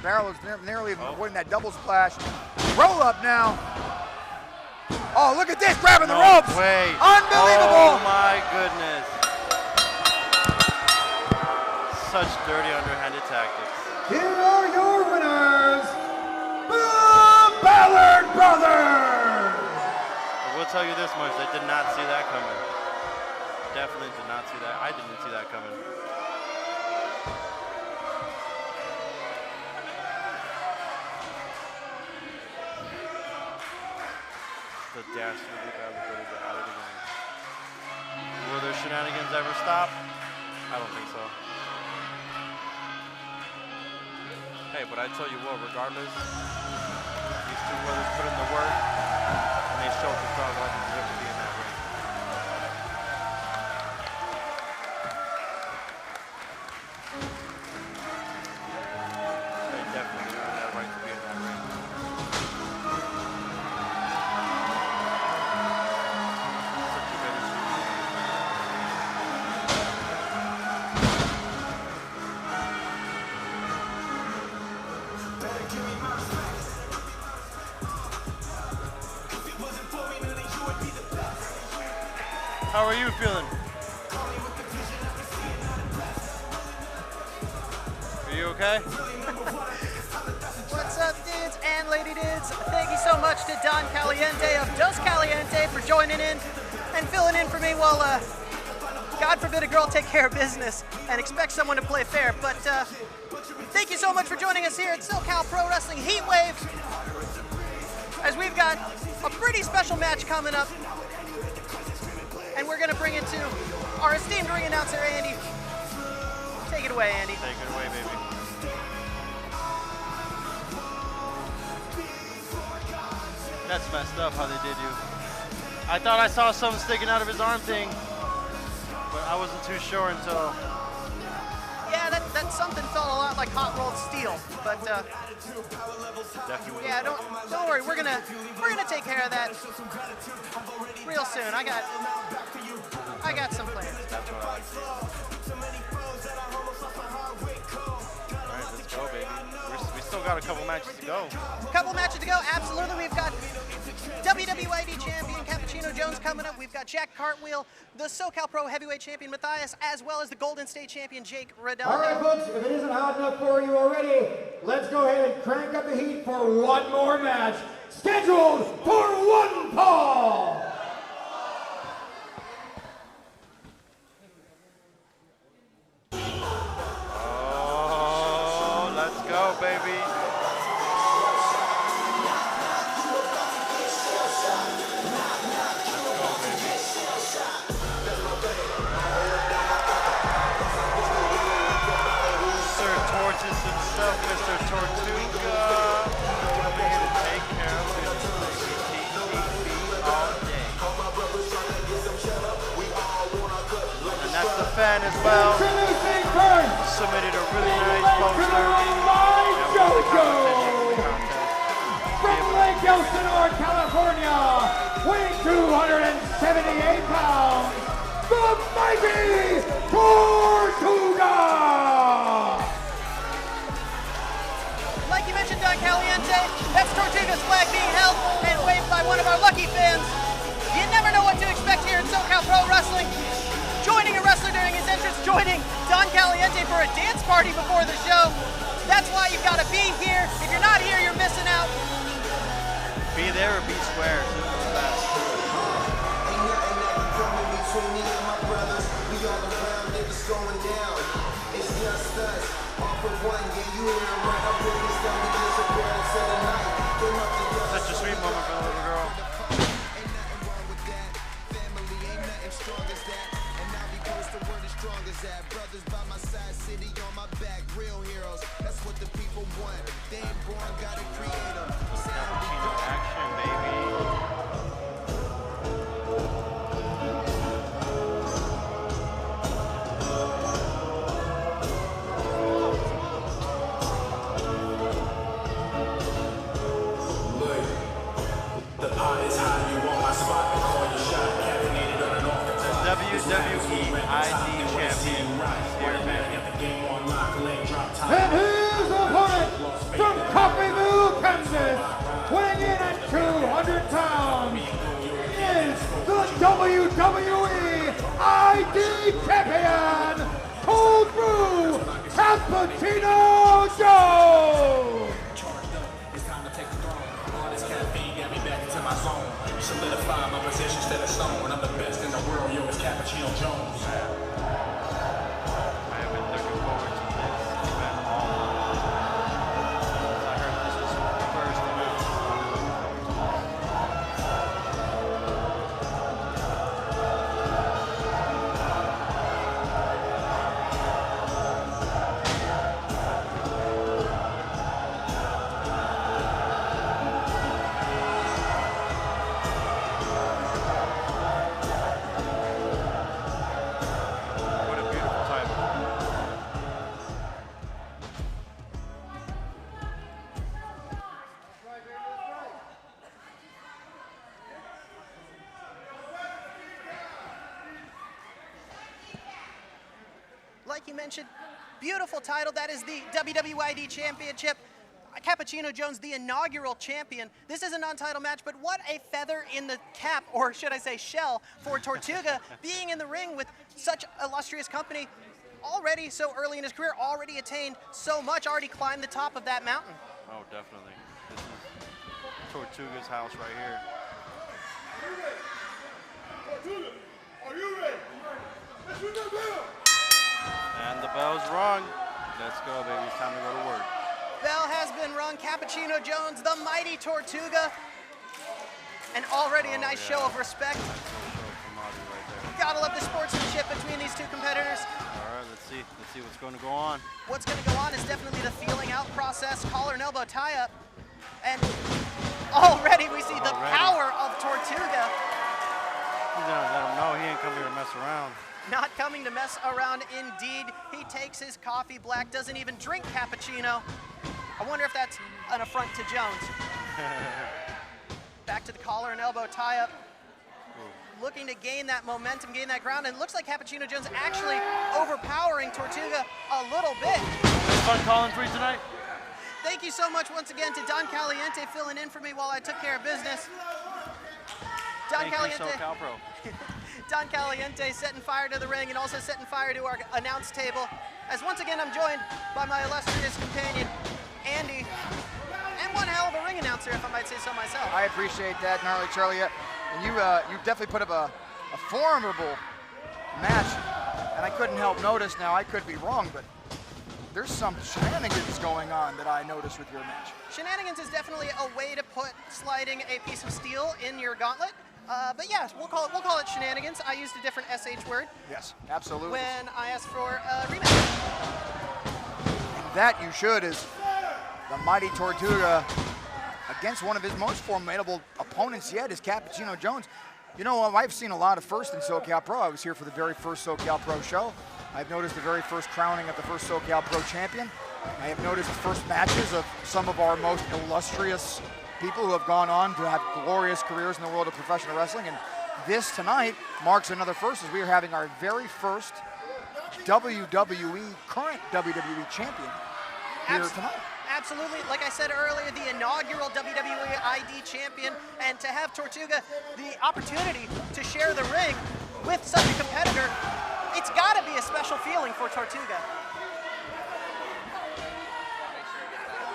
Barrel is nearly avoiding that double splash. Roll up now. Oh, look at this, grabbing the ropes. Way. Unbelievable. Oh my goodness. Such dirty underhanded tactics. Here are your winners, the Ballard Brothers. I will tell you this much, I did not see that coming. Definitely did not see that. I didn't see that coming. The dastardly Ballard Brothers are out of the game. Will their shenanigans ever stop? I don't think so. Hey, but I tell you what, regardless, these two brothers put in the work, and they showed the crowd why they deserve to be in that ring. They definitely earned that right to be in that ring. Such a bittersweet moment. How are you feeling? Are you okay? What's up, dudes and lady dudes? Thank you so much to Don Caliente of Dos Caliente for joining in and filling in for me while, God forbid a girl take care of business and expect someone to play fair. But thank you so much for joining us here at SoCal Pro Wrestling Heatwave, as we've got a pretty special match coming up. And we're going to bring it to our esteemed ring announcer, Andy. Take it away, Andy. Take it away, baby. That's messed up how they did you. I thought I saw something sticking out of his arm thing, but I wasn't too sure until... Yeah, that something felt a lot like hot rolled steel, but Definitely. yeah, don't worry, we're gonna take care of that real soon. I got some plans. That's what I like to see. All right, let's go, baby. We still got a couple matches to go. Couple matches to go, absolutely. We've got WWID champion Cappuccino Jones coming up. We've got Jack Cartwheel, the SoCal Pro Heavyweight champion Matthias, as well as the Golden State champion Jake Redondo. All right, folks, if it isn't hot enough for you already, let's go ahead and crank up the heat for one more match, scheduled for one fall. Oh, let's go, baby. Himself, Mr. Tortuga, coming here to take care of business. All day. And that's the fan as well. Introducing first, Submitted a really nice poster. from Lake Elsinore, California, weighing 278 pounds, the mighty Tortuga! Like you mentioned, Don Caliente, that's Tortuga's flag being held and waved by one of our lucky fans. You never know what to expect here in SoCal Pro Wrestling. Joining a wrestler during his entrance, joining Don Caliente for a dance party before the show. That's why you've got to be here. If you're not here, you're missing out. Be there or be square. Simple as that. Between me and my brothers, we all around, niggas going down. It's just us, all for one. Yeah, you ain't right. I'm with this down, we just a parents of the night. Came up together. Such a sweet moment for the little girl. Ain't nothing wrong with that. Family ain't nothing strong as that. And now because the word is strong as that. Brothers by my side, city on my back. Real heroes, that's what the people want. They ain't born, gotta create them. Cappuccino action, baby. WWE ID champion here, man. And his opponent from Coffeyville, Kansas, weighing in at 200 pounds, is the WWE ID champion, Cold Brew Cappuccino Joe. Solidify my position instead of stone. I'm the best in the world, yo, it's Cappuccino Jones. I have been looking forward to this event all night. I heard this was the first event. What a beautiful title. Like you mentioned, beautiful title. That is the WWID Championship. Cappuccino Jones, the inaugural champion. This is a non-title match, but what a feather in the cap, or should I say shell, for Tortuga being in the ring with such illustrious company already so early in his career, already attained so much, already climbed the top of that mountain. Oh, definitely. This is Tortuga's house right here. Tortuga, are you ready? Let's ring the bell. And the bell's rung. Let's go, baby. It's time to go to work. Bell has been rung. Cappuccino Jones, the mighty Tortuga, and already a nice show of respect. Nice little show from Audrey right there. Gotta love the sportsmanship between these two competitors. All right, let's see. Let's see what's going to go on. What's going to go on is definitely the feeling out process, collar and elbow tie-up. And already we see the power of Tortuga. He's gonna let him know he ain't come here to mess around. Not coming to mess around indeed. He takes his coffee black, doesn't even drink cappuccino. I wonder if that's an affront to Jones. Back to the collar and elbow tie-up. Looking to gain that momentum, gain that ground, and it looks like Cappuccino Jones actually overpowering Tortuga a little bit. Fun calling for you tonight. Thank you so much once again to Don Caliente filling in for me while I took care of business. Don Thank Caliente. you, SoCal Pro. Don Caliente setting fire to the ring and also setting fire to our announce table. As once again I'm joined by my illustrious companion, Andy, and one hell of a ring announcer, if I might say so myself. I appreciate that, Gnarly Charlie. And you definitely put up a formidable match. And I couldn't help notice, now I could be wrong, but there's some shenanigans going on that I noticed with your match. Shenanigans is definitely a way to put sliding a piece of steel in your gauntlet. But yeah, we'll call it shenanigans. I used a different SH word. Yes, absolutely. When I asked for a rematch. And that you should, is the mighty Tortuga against one of his most formidable opponents yet, is Cappuccino Jones. You know, I've seen a lot of first in SoCal Pro. I was here for the very first SoCal Pro show. I've noticed the very first crowning of the first SoCal Pro champion. I have noticed the first matches of some of our most illustrious people who have gone on to have glorious careers in the world of professional wrestling. And this tonight marks another first, as we are having our very first current WWE champion here tonight. Absolutely, like I said earlier, the inaugural WWE ID champion, and to have Tortuga the opportunity to share the ring with such a competitor, it's got to be a special feeling for Tortuga.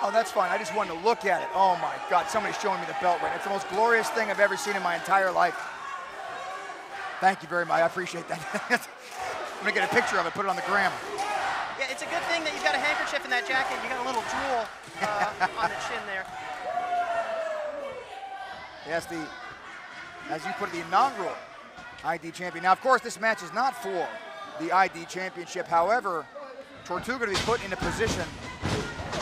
Oh, that's fine. I just wanted to look at it. Oh my God, somebody's showing me the belt right. It's the most glorious thing I've ever seen in my entire life. Thank you very much. I appreciate that. I'm gonna get a picture of it, put it on the gram. Yeah, it's a good thing that you've got a handkerchief in that jacket. You got a little drool on the chin there. Yes, as you put it, the inaugural ID champion. Now, of course, this match is not for the ID championship. However, Tortuga to be put in a position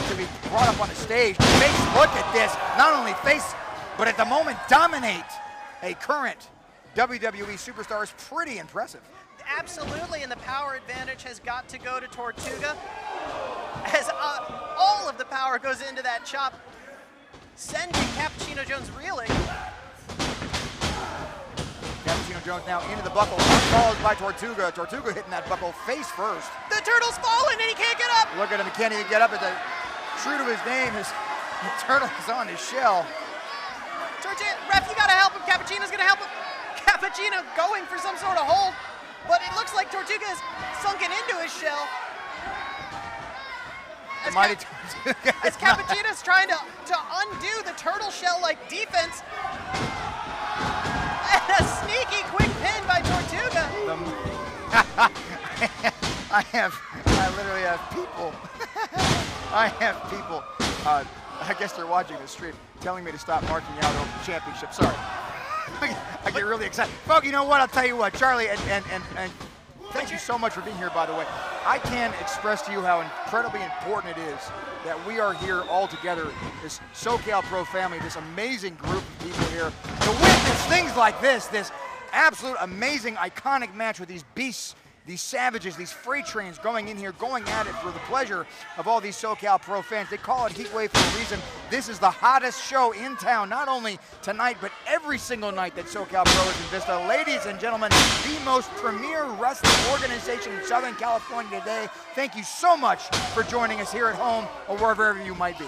to be brought up on the stage to face, look at this, not only face, but at the moment dominate a current WWE superstar is pretty impressive. Absolutely, and the power advantage has got to go to Tortuga, as all of the power goes into that chop, sending Cappuccino Jones reeling. Jones now into the buckle, followed by Tortuga. Tortuga hitting that buckle face first. The turtle's falling and he can't get up. Look at him, he can't even get up. True to his name, the turtle is on his shell. Ref, you gotta help him. Cappuccino's gonna help him. Cappuccino going for some sort of hold, but it looks like Tortuga is sunken into his shell. As Cappuccino's trying to undo the turtle shell-like defense. And a sneaky quick pin by Tortuga. I literally have people. I have people. I guess they're watching the stream, telling me to stop marking out over the championship. Sorry. I get really excited. Folks, you know what? I'll tell you what, Charlie, and thank you so much for being here, by the way. I can't express to you how incredibly important it is that we are here all together, this SoCal Pro family, this amazing group of people here, to witness things like this absolute amazing, iconic match with these beasts, these savages, these freight trains going in here, going at it for the pleasure of all these SoCal Pro fans. They call it Heatwave for a reason. This is the hottest show in town, not only tonight, but every single night that SoCal Pro is in Vista. Ladies and gentlemen, the most premier wrestling organization in Southern California today. Thank you so much for joining us here at home or wherever you might be.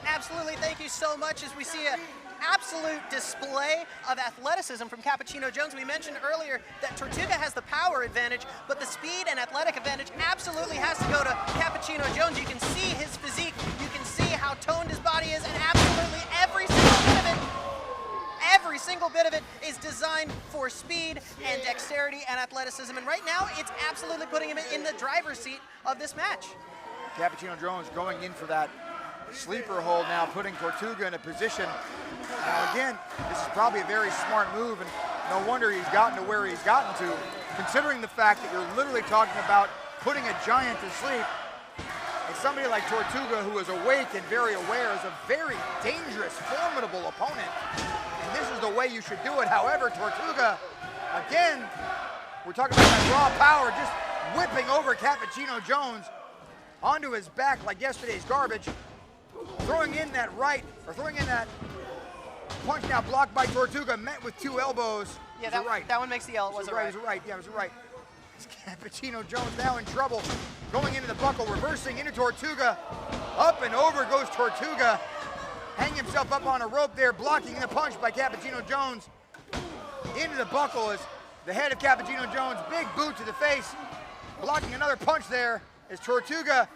Absolutely, thank you so much as we see an absolute display of athleticism from Cappuccino Jones. We mentioned earlier that Tortuga has the power advantage, but the speed and athletic advantage absolutely has to go to Cappuccino Jones. You can see his physique, you can see how toned his body is, and absolutely every single bit of it is designed for speed and dexterity and athleticism. And right now, it's absolutely putting him in the driver's seat of this match. Cappuccino Jones going in for that sleeper hold now, putting Tortuga in a position. Now again, this is probably a very smart move, and no wonder he's gotten to where he's gotten to, considering the fact that you're literally talking about putting a giant to sleep. And somebody like Tortuga, who is awake and very aware, is a very dangerous, formidable opponent. And this is the way you should do it. However, Tortuga, again, we're talking about that raw power, just whipping over Cappuccino Jones onto his back like yesterday's garbage. Throwing in that punch now blocked by Tortuga, met with two elbows. Yeah, that one makes the L. It was right. It was right. Yeah, it was right. Cappuccino Jones now in trouble, going into the buckle, reversing into Tortuga. Up and over goes Tortuga. Hanging himself up on a rope there, blocking the punch by Cappuccino Jones. Into the buckle is the head of Cappuccino Jones. Big boot to the face. Blocking another punch there is Tortuga.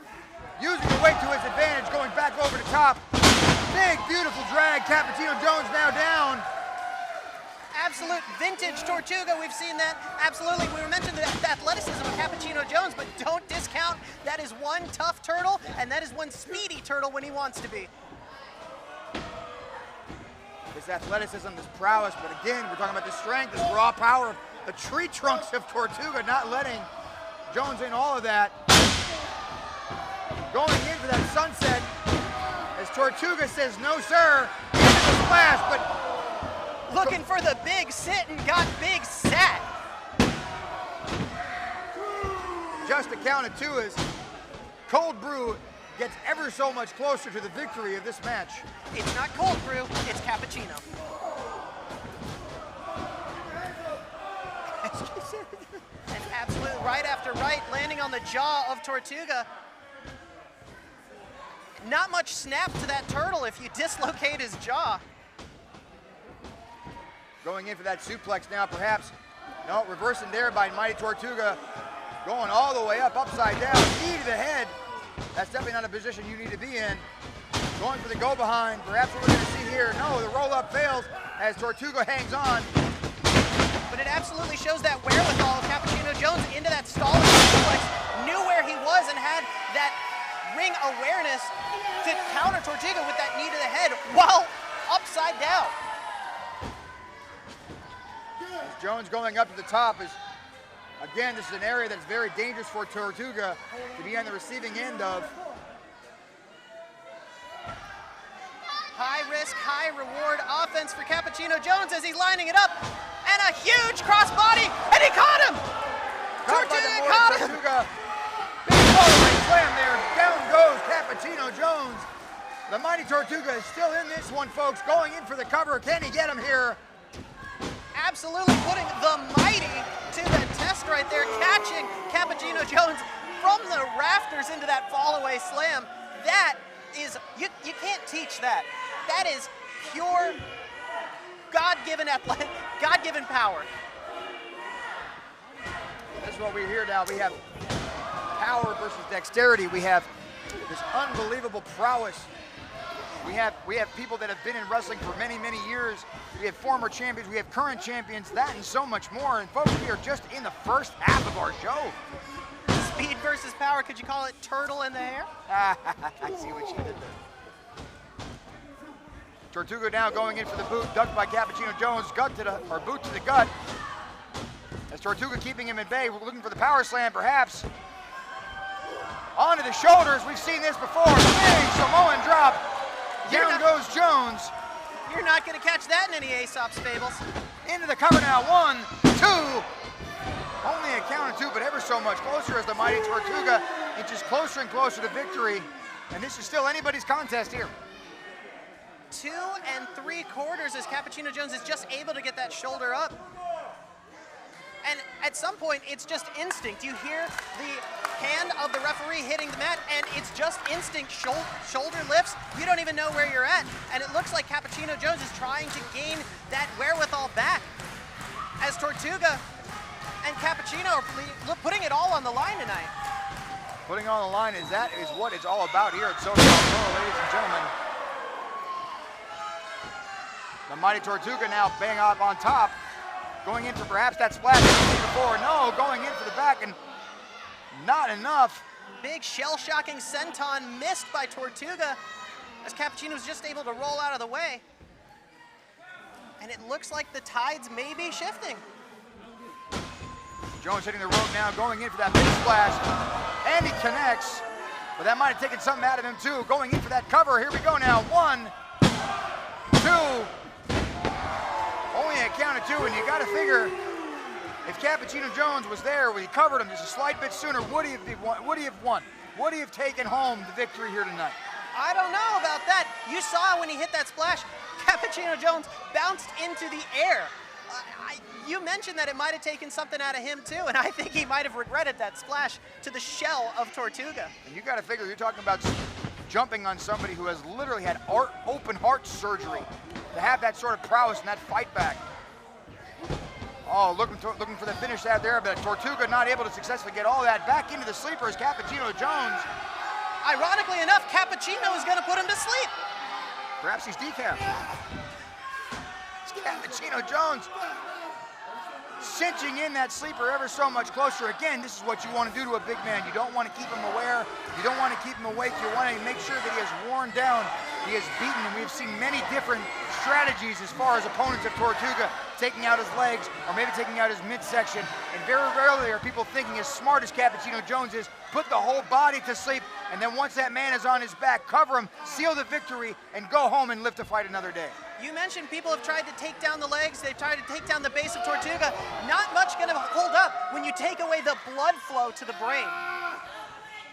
Using the weight to his advantage, going back over the top. Big, beautiful drag. Cappuccino Jones now down. Absolute vintage Tortuga. We've seen that. Absolutely. We mentioned the athleticism of Cappuccino Jones, but don't discount that is one tough turtle, and that is one speedy turtle when he wants to be. This athleticism, this prowess, but again, we're talking about the strength, this raw power of the tree trunks of Tortuga, not letting Jones in all of that. Going in for that sunset as Tortuga says, no sir, into the splash, but looking for the big sit and got big sat. Just a count of two as Cold Brew gets ever so much closer to the victory of this match. It's not Cold Brew, it's Cappuccino. And absolute right after right, landing on the jaw of Tortuga. Not much snap to that turtle if you dislocate his jaw. Going in for that suplex now, perhaps. No, reversing there by Mighty Tortuga. Going all the way up, upside down, knee to the head. That's definitely not a position you need to be in. Going for the go behind, perhaps what we're gonna see here. No, the roll up fails as Tortuga hangs on. But it absolutely shows that wherewithal of Cappuccino Jones into that stalling suplex, knew where he was and had that ring awareness to counter Tortuga with that knee to the head while upside down. As Jones going up to the top is, again, this is an area that's very dangerous for Tortuga to be on the receiving end of. High risk, high reward offense for Cappuccino Jones as he's lining it up. And a huge crossbody, and he caught him! Tortuga caught him! Tortuga. Big following slam there. Down goes Cappuccino Jones. The Mighty Tortuga is still in this one, folks. Going in for the cover. Can he get him here? Absolutely putting the mighty fist right there, catching Cappuccino Jones from the rafters into that fall-away slam. That is, you can't teach that. That is pure God-given athletic, God-given power. This is what we hear now. We have power versus dexterity. We have this unbelievable prowess. We have people that have been in wrestling for many, many years. We have former champions. We have current champions. That and so much more. And folks, we are just in the first half of our show. Speed versus power. Could you call it turtle in the hair? I see what you did there. Tortuga now going in for the boot, ducked by Cappuccino Jones. Boot to the gut. As Tortuga keeping him in bay, we're looking for the power slam, perhaps. Onto the shoulders. We've seen this before. Big Samoan drop. Down goes Jones. You're not going to catch that in any Aesop's fables. Into the cover now. 1, 2. Only a count of 2, but ever so much closer as the mighty Tortuga inches closer and closer to victory. And this is still anybody's contest here. 2 3/4 as Cappuccino Jones is just able to get that shoulder up. And at some point, it's just instinct. You hear the hand of the referee hitting the mat, and it's just instinct. Shoulder lifts, you don't even know where you're at. And it looks like Cappuccino Jones is trying to gain that wherewithal back. As Tortuga and Cappuccino are putting it all on the line tonight. Putting on the line is what it's all about here at SoCal, ladies and gentlemen. The mighty Tortuga now bang up on top. Going in for perhaps that splash before. No, going in for the back and not enough. Big shell-shocking senton missed by Tortuga as Cappuccino was just able to roll out of the way. And it looks like the tides may be shifting. Jones hitting the rope now, going in for that big splash. And he connects, but that might have taken something out of him too. Going in for that cover. Here we go now. 1, 2. Only a count of 2, and you got to figure if Cappuccino Jones was there, when he covered him just a slight bit sooner, would he have won? Would he have taken home the victory here tonight? I don't know about that. You saw when he hit that splash, Cappuccino Jones bounced into the air. You mentioned that it might have taken something out of him too, and I think he might have regretted that splash to the shell of Tortuga. And you got to figure, you're talking about jumping on somebody who has literally had open heart surgery to have that sort of prowess and that fight back. Oh, looking for the finish out there, but Tortuga not able to successfully get all that back into the sleepers. Cappuccino Jones. Ironically enough, Cappuccino is going to put him to sleep. Perhaps he's decapped. It's Cappuccino Jones cinching in that sleeper ever so much closer. Again, this is what you want to do to a big man. You don't want to keep him aware. You don't want to keep him awake. You want to make sure that he is worn down, he is beaten, and we've seen many different strategies as far as opponents of Tortuga taking out his legs or maybe taking out his midsection. And very rarely are people thinking as smart as Cappuccino Jones is, put the whole body to sleep, and then once that man is on his back, cover him, seal the victory, and go home and live to fight another day. You mentioned people have tried to take down the legs, they've tried to take down the base of Tortuga. Not much going to hold up when you take away the blood flow to the brain.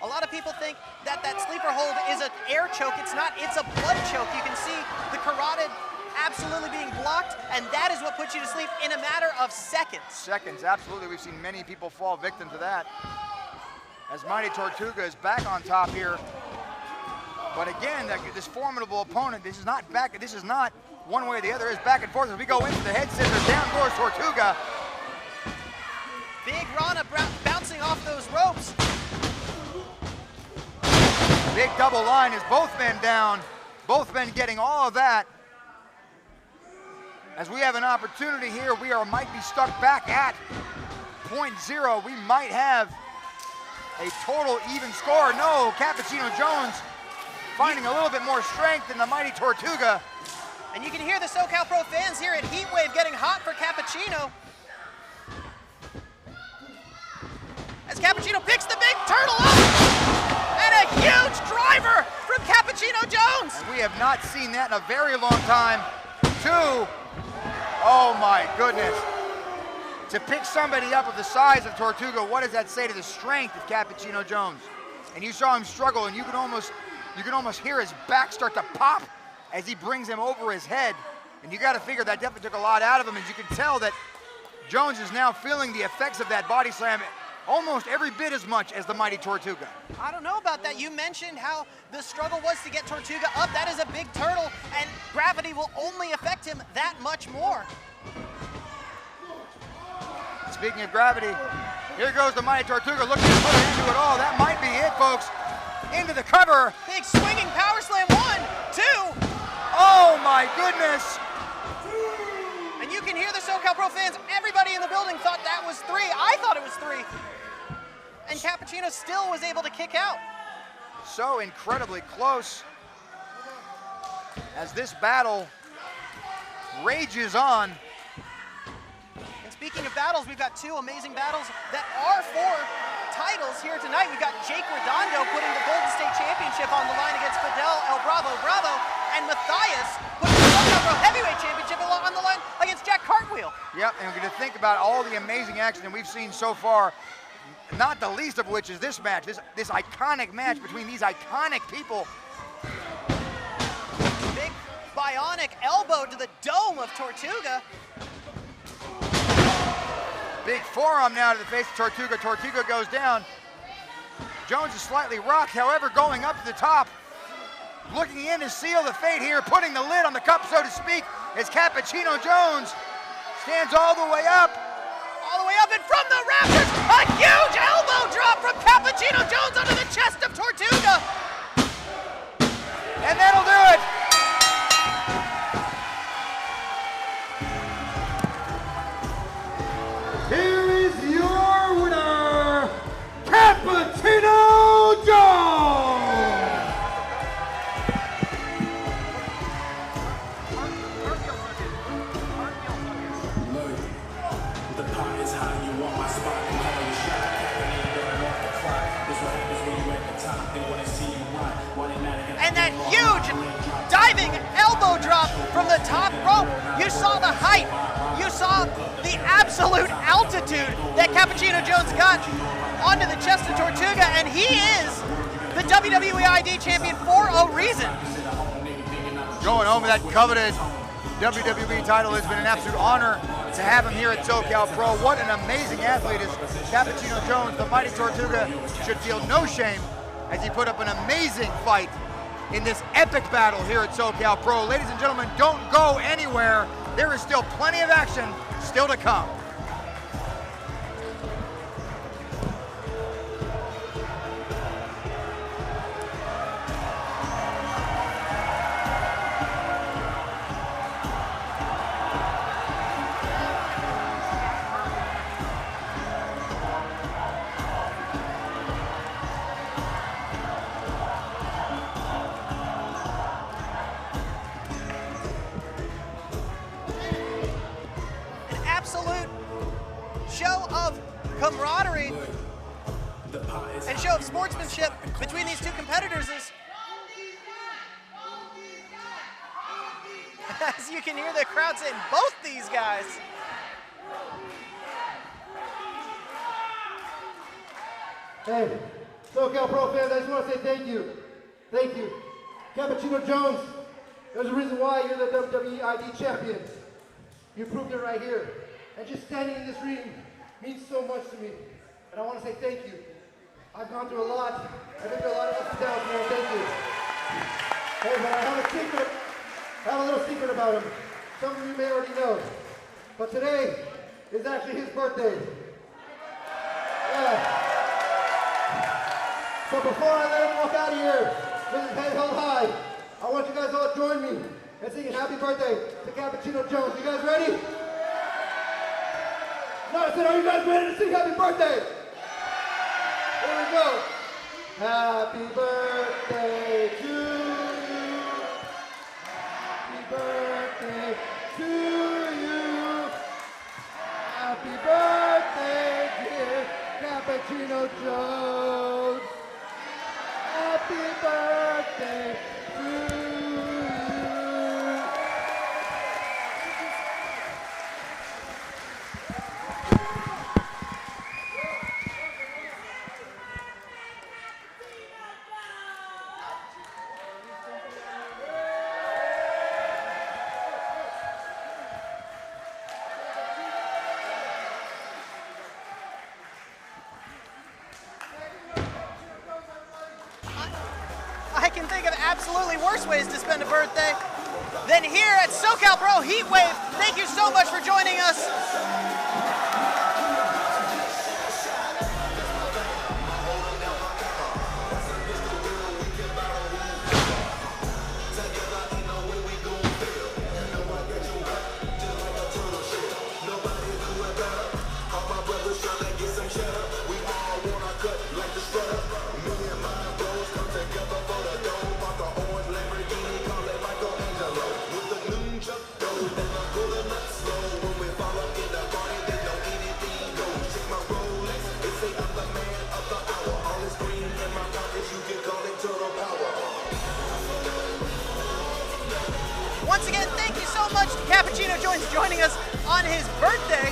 A lot of people think that that sleeper hold is an air choke. It's not, it's a blood choke. You can see the carotid absolutely being blocked, and that is what puts you to sleep in a matter of seconds. Seconds, absolutely. We've seen many people fall victim to that. As mighty Tortuga is back on top here. But again, this formidable opponent, this is not one way or the other, it's back and forth. As we go into the head scissors, down goes Tortuga. Big Rana bouncing off those ropes. Big double line as both men down, both men getting all of that. As we have an opportunity here, we might be stuck back at .0. We might have a total even score. No, Cappuccino Jones finding a little bit more strength in the mighty Tortuga. And you can hear the SoCal Pro fans here at Heatwave getting hot for Cappuccino. As Cappuccino picks the big turtle up. And a huge driver from Cappuccino Jones. And we have not seen that in a very long time. 2. Oh my goodness. To pick somebody up of the size of Tortuga, what does that say to the strength of Cappuccino Jones? And you saw him struggle, and you can almost hear his back start to pop as he brings him over his head. And you got to figure that definitely took a lot out of him. As you can tell that Jones is now feeling the effects of that body slam almost every bit as much as the mighty Tortuga. I don't know about that. You mentioned how the struggle was to get Tortuga up. That is a big turtle, and gravity will only affect him that much more. Speaking of gravity, here goes the mighty Tortuga looking to put into it all. That might be it, folks. Into the cover. Big swinging power slam, 1, 2. Oh my goodness. And you can hear the SoCal Pro fans, everybody in the building thought that was 3. I thought it was 3. And Cappuccino still was able to kick out. So incredibly close as this battle rages on. And speaking of battles, we've got 2 amazing battles that are for titles here tonight. We've got Jake Redondo putting the Golden State Championship on the line against Fidel El Bravo Bravo, and Matthias putting the SoCal Pro Heavyweight Championship on the line against Jack Cartwheel. Yep, and we're going to think about all the amazing action that we've seen so far, not the least of which is this match, this iconic match between these iconic people. Big bionic elbow to the dome of Tortuga. Big forearm now to the face of Tortuga. Tortuga goes down. Jones is slightly rocked, however, going up to the top. Looking in to seal the fate here, putting the lid on the cup, so to speak, as Cappuccino Jones stands all the way up. All the way up, and from the rafters, a huge elbow drop from Cappuccino Jones onto the chest of Tortuga. And that'll do it. Here is your winner, Cappuccino Jones! The pot is high, you want my spot, and call you shot. Happening, going off the clock. This what happens when you at the top. They want to see you run. And that huge diving elbow drop from the top rope. You saw the height. You saw the absolute altitude that Cappuccino Jones got onto the chest of Tortuga, and he is the WWE ID champion for a reason. Going home with that coveted WWE title. It's been an absolute honor to have him here at SoCal Pro. What an amazing athlete is Cappuccino Jones. The mighty Tortuga should feel no shame as he put up an amazing fight in this epic battle here at SoCal Pro. Ladies and gentlemen, don't go anywhere. There is still plenty of action still to come. Absolute show of camaraderie and show of sportsmanship between these 2 competitors is, as you can hear the crowd saying, both these guys. Hey, SoCal Pro fans, I just want to say thank you. Thank you. Cappuccino Jones, there's a reason why you're the WWE ID champion. You proved it right here. And just standing in this ring means so much to me. And I want to say thank you. I've gone through a lot. I've been through a lot of ups and downs, man. Thank you. Hey, but I have a secret. I have a little secret about him. Some of you may already know. But today is actually his birthday. Yeah. So before I let him walk out of here with his head held high, I want you guys all to join me in singing happy birthday to Cappuccino Jones. You guys ready? No, I said, are you guys ready to sing happy birthday? Here we go. Happy birthday to you. Happy birthday to you. Happy birthday, dear Cappuccino Jones. Happy birthday to you. think of absolutely worse ways to spend a birthday than here at SoCal Pro Heatwave. Thank you so much for joining us. Once again, thank you so much to Cappuccino joining us on his birthday.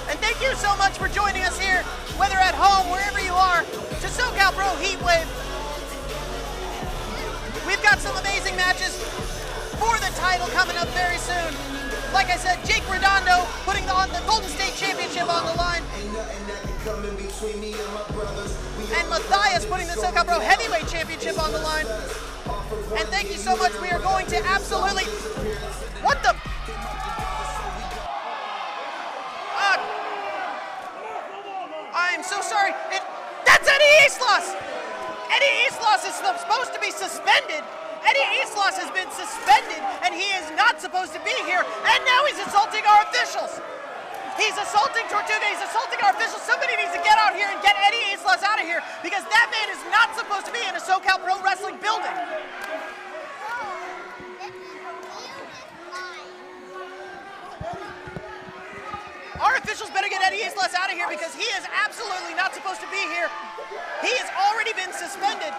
And thank you so much for joining us here, whether at home, wherever you are, to SoCal Pro Heatwave. We've got some amazing matches for the title coming up very soon. Like I said, Jake Redondo putting on the Golden State Championship on the line. And Matthias putting the SoCal Pro Heavyweight Championship on the line. And thank you so much. We are going to absolutely... What the... I'm so sorry. That's Eddie Elos! Eddie Elos is supposed to be suspended. Eddie Elos has been suspended, and he is not supposed to be here. And now he's assaulting our officials. He's assaulting Tortuga. He's assaulting our officials. Somebody needs to get out here and get Eddie Elos out of here, because that man is not supposed to be in a SoCal Pro Wrestling building. Our officials better get Eddie Elos out of here, because he is absolutely not supposed to be here. He has already been suspended.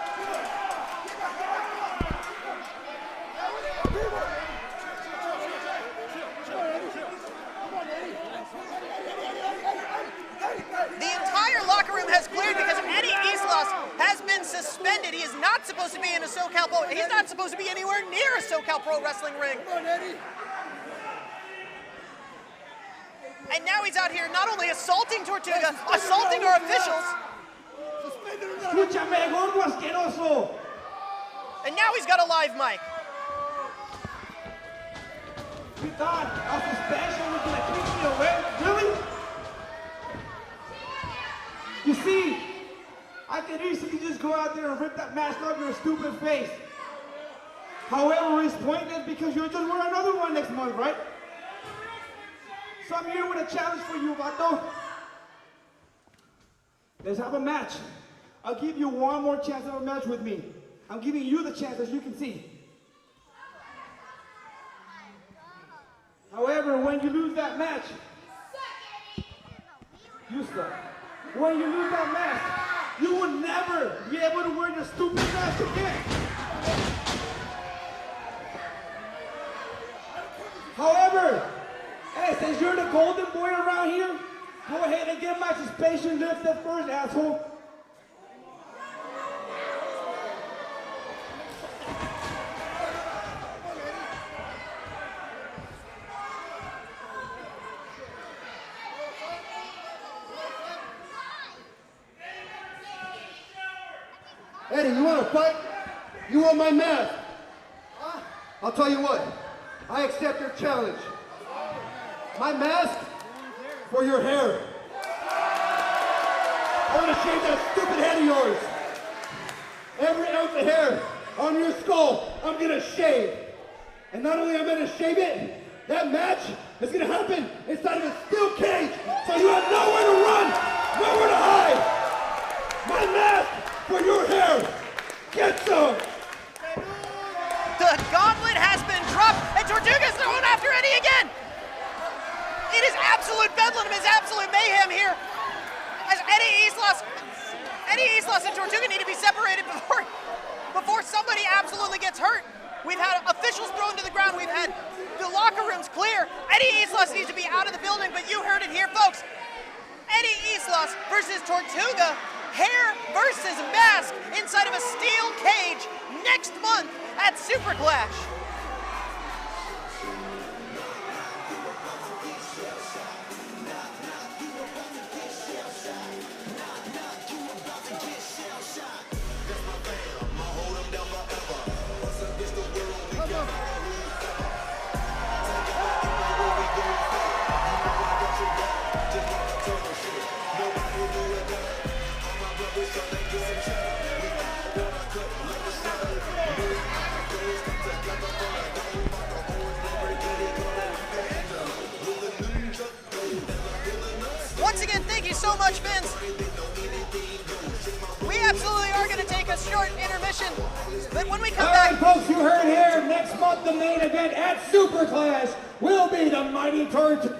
The entire locker room has cleared because Eddie Elos has been suspended. He is not supposed to be in a SoCal Pro. He's not supposed to be anywhere near a SoCal Pro Wrestling ring. And now he's out here not only assaulting Tortuga, assaulting our officials. Escúchame, gordo asqueroso. And now he's got a live mic. You thought a suspension was gonna keep me away? Really? You see, I could easily just go out there and rip that mask off your stupid face. However, it's pointless because you'll just wear another one next month, right? So I'm here with a challenge for you, Vato. Let's have a match. I'll give you one more chance to have a match with me. I'm giving you the chance, as you can see. However, when you lose that match, you suck. When you lose that mask, you will never be able to wear your stupid mask again. However, hey, since you're the golden boy around here, go ahead and get my suspension lifted first, asshole. Eddie, you want to fight? You want my mask? I'll tell you what. I accept your challenge. My mask for your hair. I want to shave that stupid head of yours. Every ounce of hair on your skull, I'm going to shave. And not only am I going to shave it, that match is going to happen inside of a steel cage. So you have nowhere to run, nowhere to hide. My mask for your hair. Get some. The gauntlet has been dropped, and Tortuga's throwing after Eddie again. It is absolute bedlam, it is absolute mayhem here. As Eddie Elos and Tortuga need to be separated before somebody absolutely gets hurt. We've had officials thrown to the ground. We've had the locker rooms clear. Eddie Elos needs to be out of the building, but you heard it here, folks. Eddie Elos versus Tortuga, hair versus mask inside of a steel cage next month at Super Clash. Once again, thank you so much, Vince. We absolutely are going to take a short intermission, but when we come back... All right, folks, you heard here, next month the main event at Superclass will be the Mighty Tortuga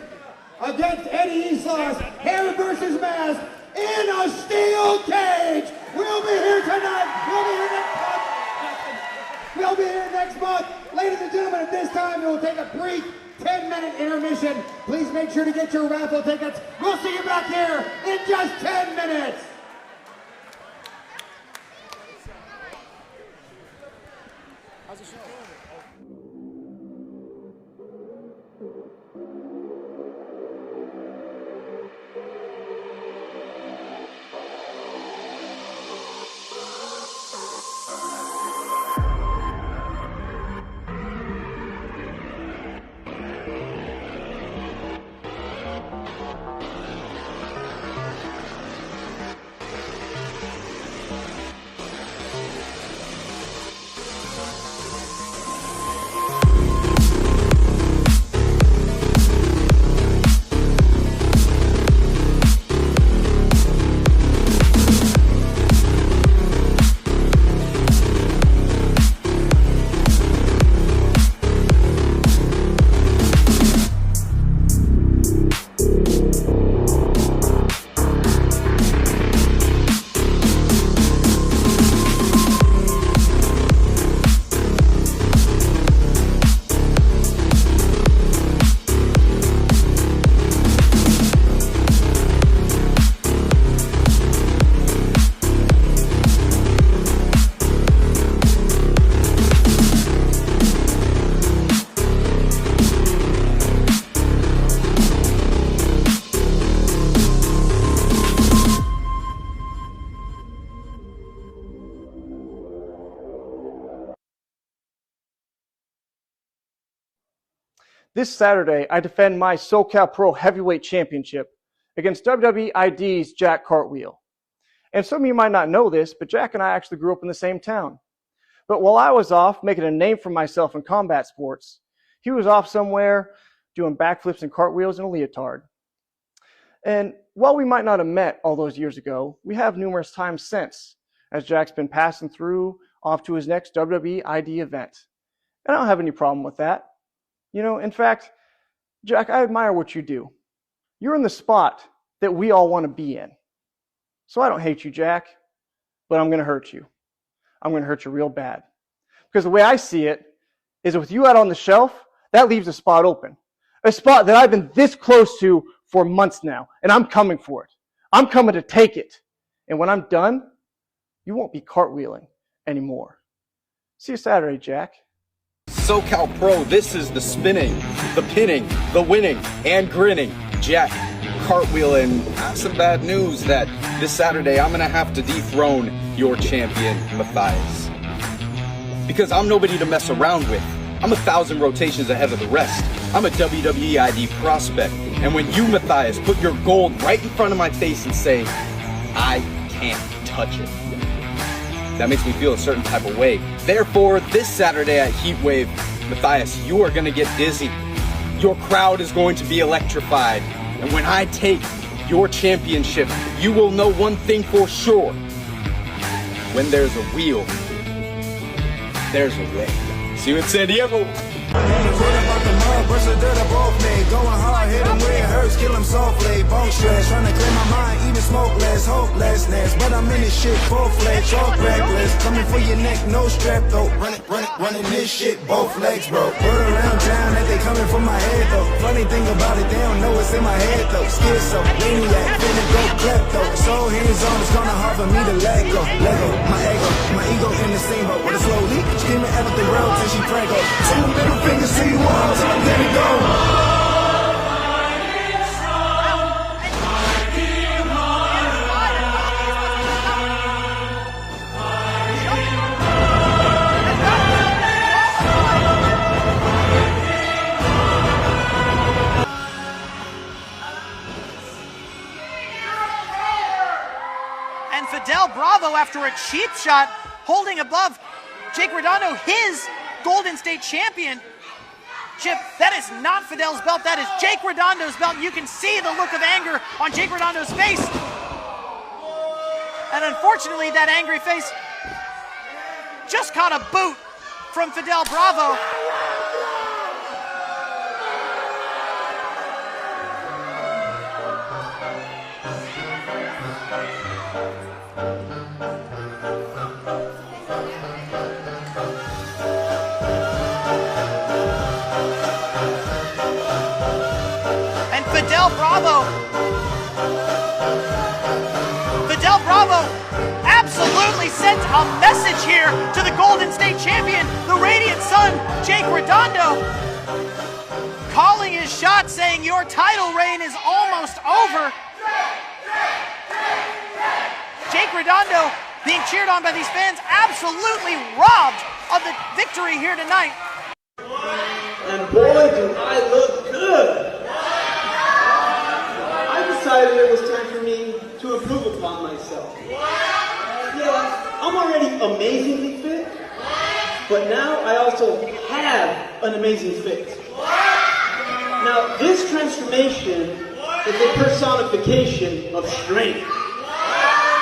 against Eddie Elos, hair versus mask, in a steel cage. We'll be here tonight. We'll be here next month. Ladies and gentlemen, at this time, we will take a brief 10-minute intermission. Please make sure to get your raffle tickets. We'll see you back here in just 10 minutes. How's the show? This Saturday, I defend my SoCal Pro Heavyweight Championship against WWE ID's Jack Cartwheel. And some of you might not know this, but Jack and I actually grew up in the same town. But while I was off making a name for myself in combat sports, he was off somewhere doing backflips and cartwheels in a leotard. And while we might not have met all those years ago, we have numerous times since, as Jack's been passing through off to his next WWE ID event. And I don't have any problem with that. You know, in fact, Jack, I admire what you do. You're in the spot that we all want to be in. So I don't hate you, Jack, but I'm going to hurt you. I'm going to hurt you real bad. Because the way I see it is with you out on the shelf, that leaves a spot open. A spot that I've been this close to for months now, and I'm coming for it. I'm coming to take it. And when I'm done, you won't be cartwheeling anymore. See you Saturday, Jack. SoCal Pro, this is the spinning, the pinning, the winning, and grinning Jack Cartwheeling. I have some bad news that this Saturday I'm going to have to dethrone your champion, Matthias. Because I'm nobody to mess around with. I'm 1,000 rotations ahead of the rest. I'm a WWE ID prospect. And when you, Matthias, put your gold right in front of my face and say, I can't touch it, that makes me feel a certain type of way. Therefore, this Saturday at Heatwave, Matthias, you are going to get dizzy. Your crowd is going to be electrified. And when I take your championship, you will know one thing for sure. When there's a wheel, there's a way. See you in San Diego. Brush the dirt up off me, going hard, hit him where it hurts, kill him softly, bone stress, trying to clear my mind, even smokeless, hopelessness, but I'm in this shit, full-fledged, all reckless, coming for your neck, no strap though, running this shit, both legs, bro, word around town that they coming for my head though, funny thing about it, they don't know it's in my head though, schizo, maniac, finna go klepto, so hands-on, it's gonna hard for me to let go, my ego in the same boat, with a slow leak, screaming at the road till she prank go, two middle fingers to you all, till I'm ready to go. Fidel Bravo after a cheap shot, holding above Jake Redondo, his Golden State championship. That is not Fidel's belt, that is Jake Redondo's belt. You can see the look of anger on Jake Redondo's face. And unfortunately, that angry face just caught a boot from Fidel Bravo. And Fidel Bravo absolutely sent a message here to the Golden State champion, the Radiant Sun, Jake Redondo, calling his shot, saying your title reign is almost over. Jake Redondo being cheered on by these fans, absolutely robbed of the victory here tonight. And boy, do I look good. I decided it was time for me to improve upon myself. Yeah, I'm already amazingly fit, but now I also have an amazing fit. Now, this transformation is a personification of strength.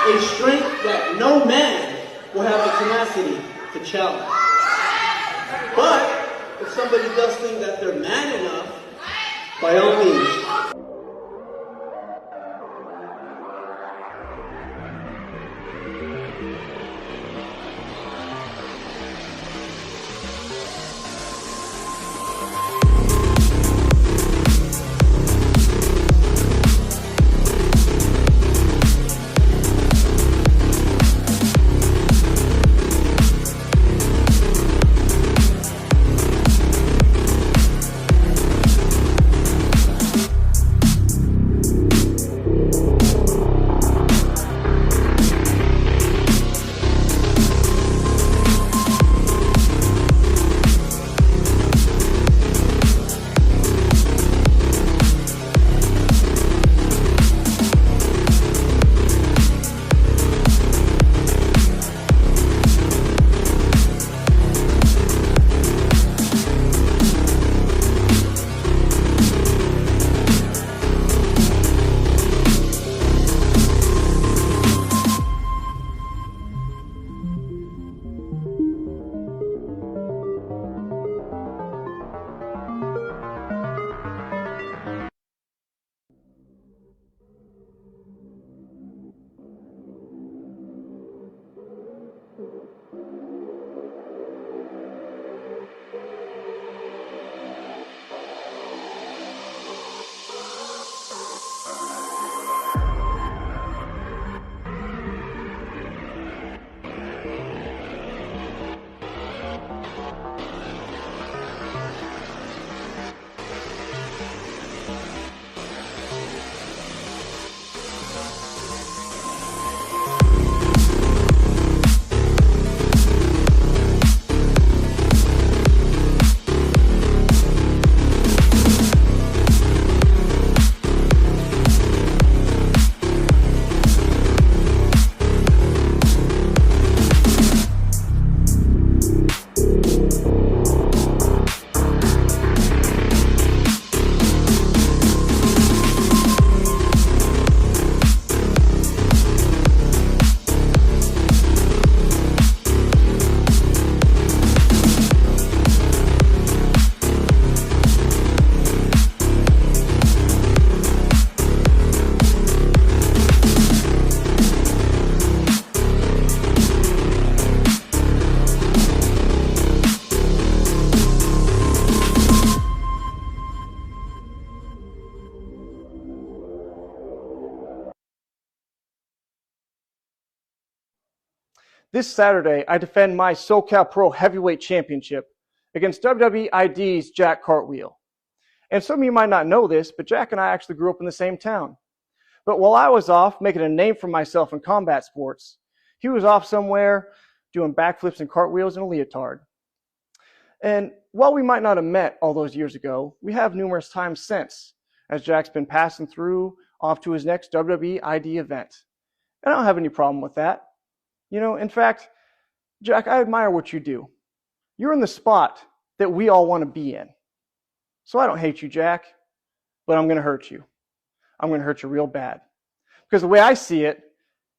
A strength that no man will have the tenacity to challenge. But if somebody does think that they're man enough, by all means. This Saturday, I defend my SoCal Pro Heavyweight Championship against WWE ID's Jack Cartwheel. And some of you might not know this, but Jack and I actually grew up in the same town. But while I was off making a name for myself in combat sports, he was off somewhere doing backflips and cartwheels in a leotard. And while we might not have met all those years ago, we have numerous times since, as Jack's been passing through off to his next WWE ID event. And I don't have any problem with that. You know, in fact, Jack, I admire what you do. You're in the spot that we all want to be in. So I don't hate you, Jack, but I'm going to hurt you. I'm going to hurt you real bad. Because the way I see it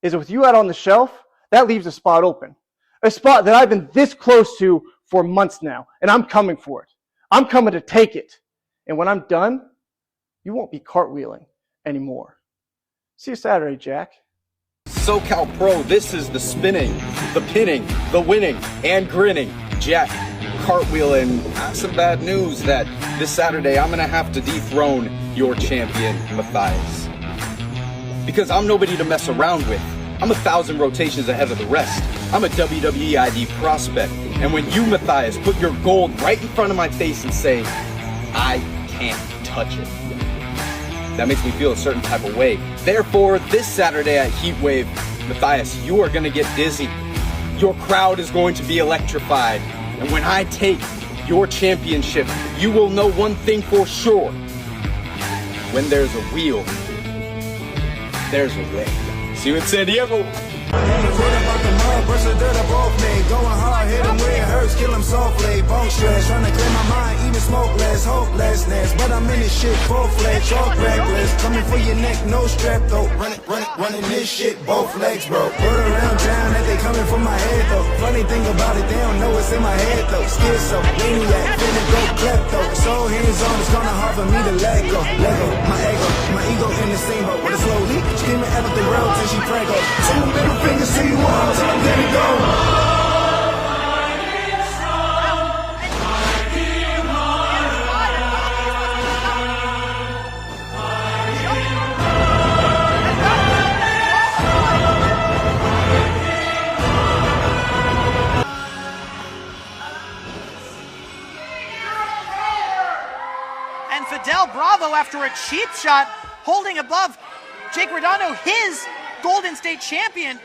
is with you out on the shelf, that leaves a spot open. A spot that I've been this close to for months now, and I'm coming for it. I'm coming to take it. And when I'm done, you won't be cartwheeling anymore. See you Saturday, Jack. SoCal Pro, this is the spinning, the pinning, the winning, and grinning Jack Cartwheel. And I have some bad news that this Saturday I'm going to have to dethrone your champion, Matthias. Because I'm nobody to mess around with. I'm 1,000 rotations ahead of the rest. I'm a WWE ID prospect. And when you, Matthias, put your gold right in front of my face and say, I can't touch it, that makes me feel a certain type of way. Therefore, this Saturday at Heatwave, Matthias, you are going to get dizzy. Your crowd is going to be electrified. And when I take your championship, you will know one thing for sure. When there's a wheel, there's a way. See you in San Diego. Brush the dirt up off me, going hard, hit him where it hurts, kill him softly, bone stress, trying to clear my mind, even smokeless, hopelessness, but I'm in this shit, full-fledged, talk reckless, coming for your neck, no strap though, running this shit, both legs, bro, word around town that they coming for my head though, funny thing about it, they don't know it's in my head though, schizo, maniac, finna go klepto, so hands-on, it's kinda hard for me to let go, my ego in the same boat, with a slow leak, screaming at the road till she prank up, two middle fingers to you all, till I'm ready to go. And Fidel Bravo, after a cheap shot, holding above Jake Redondo, his Golden State Championship.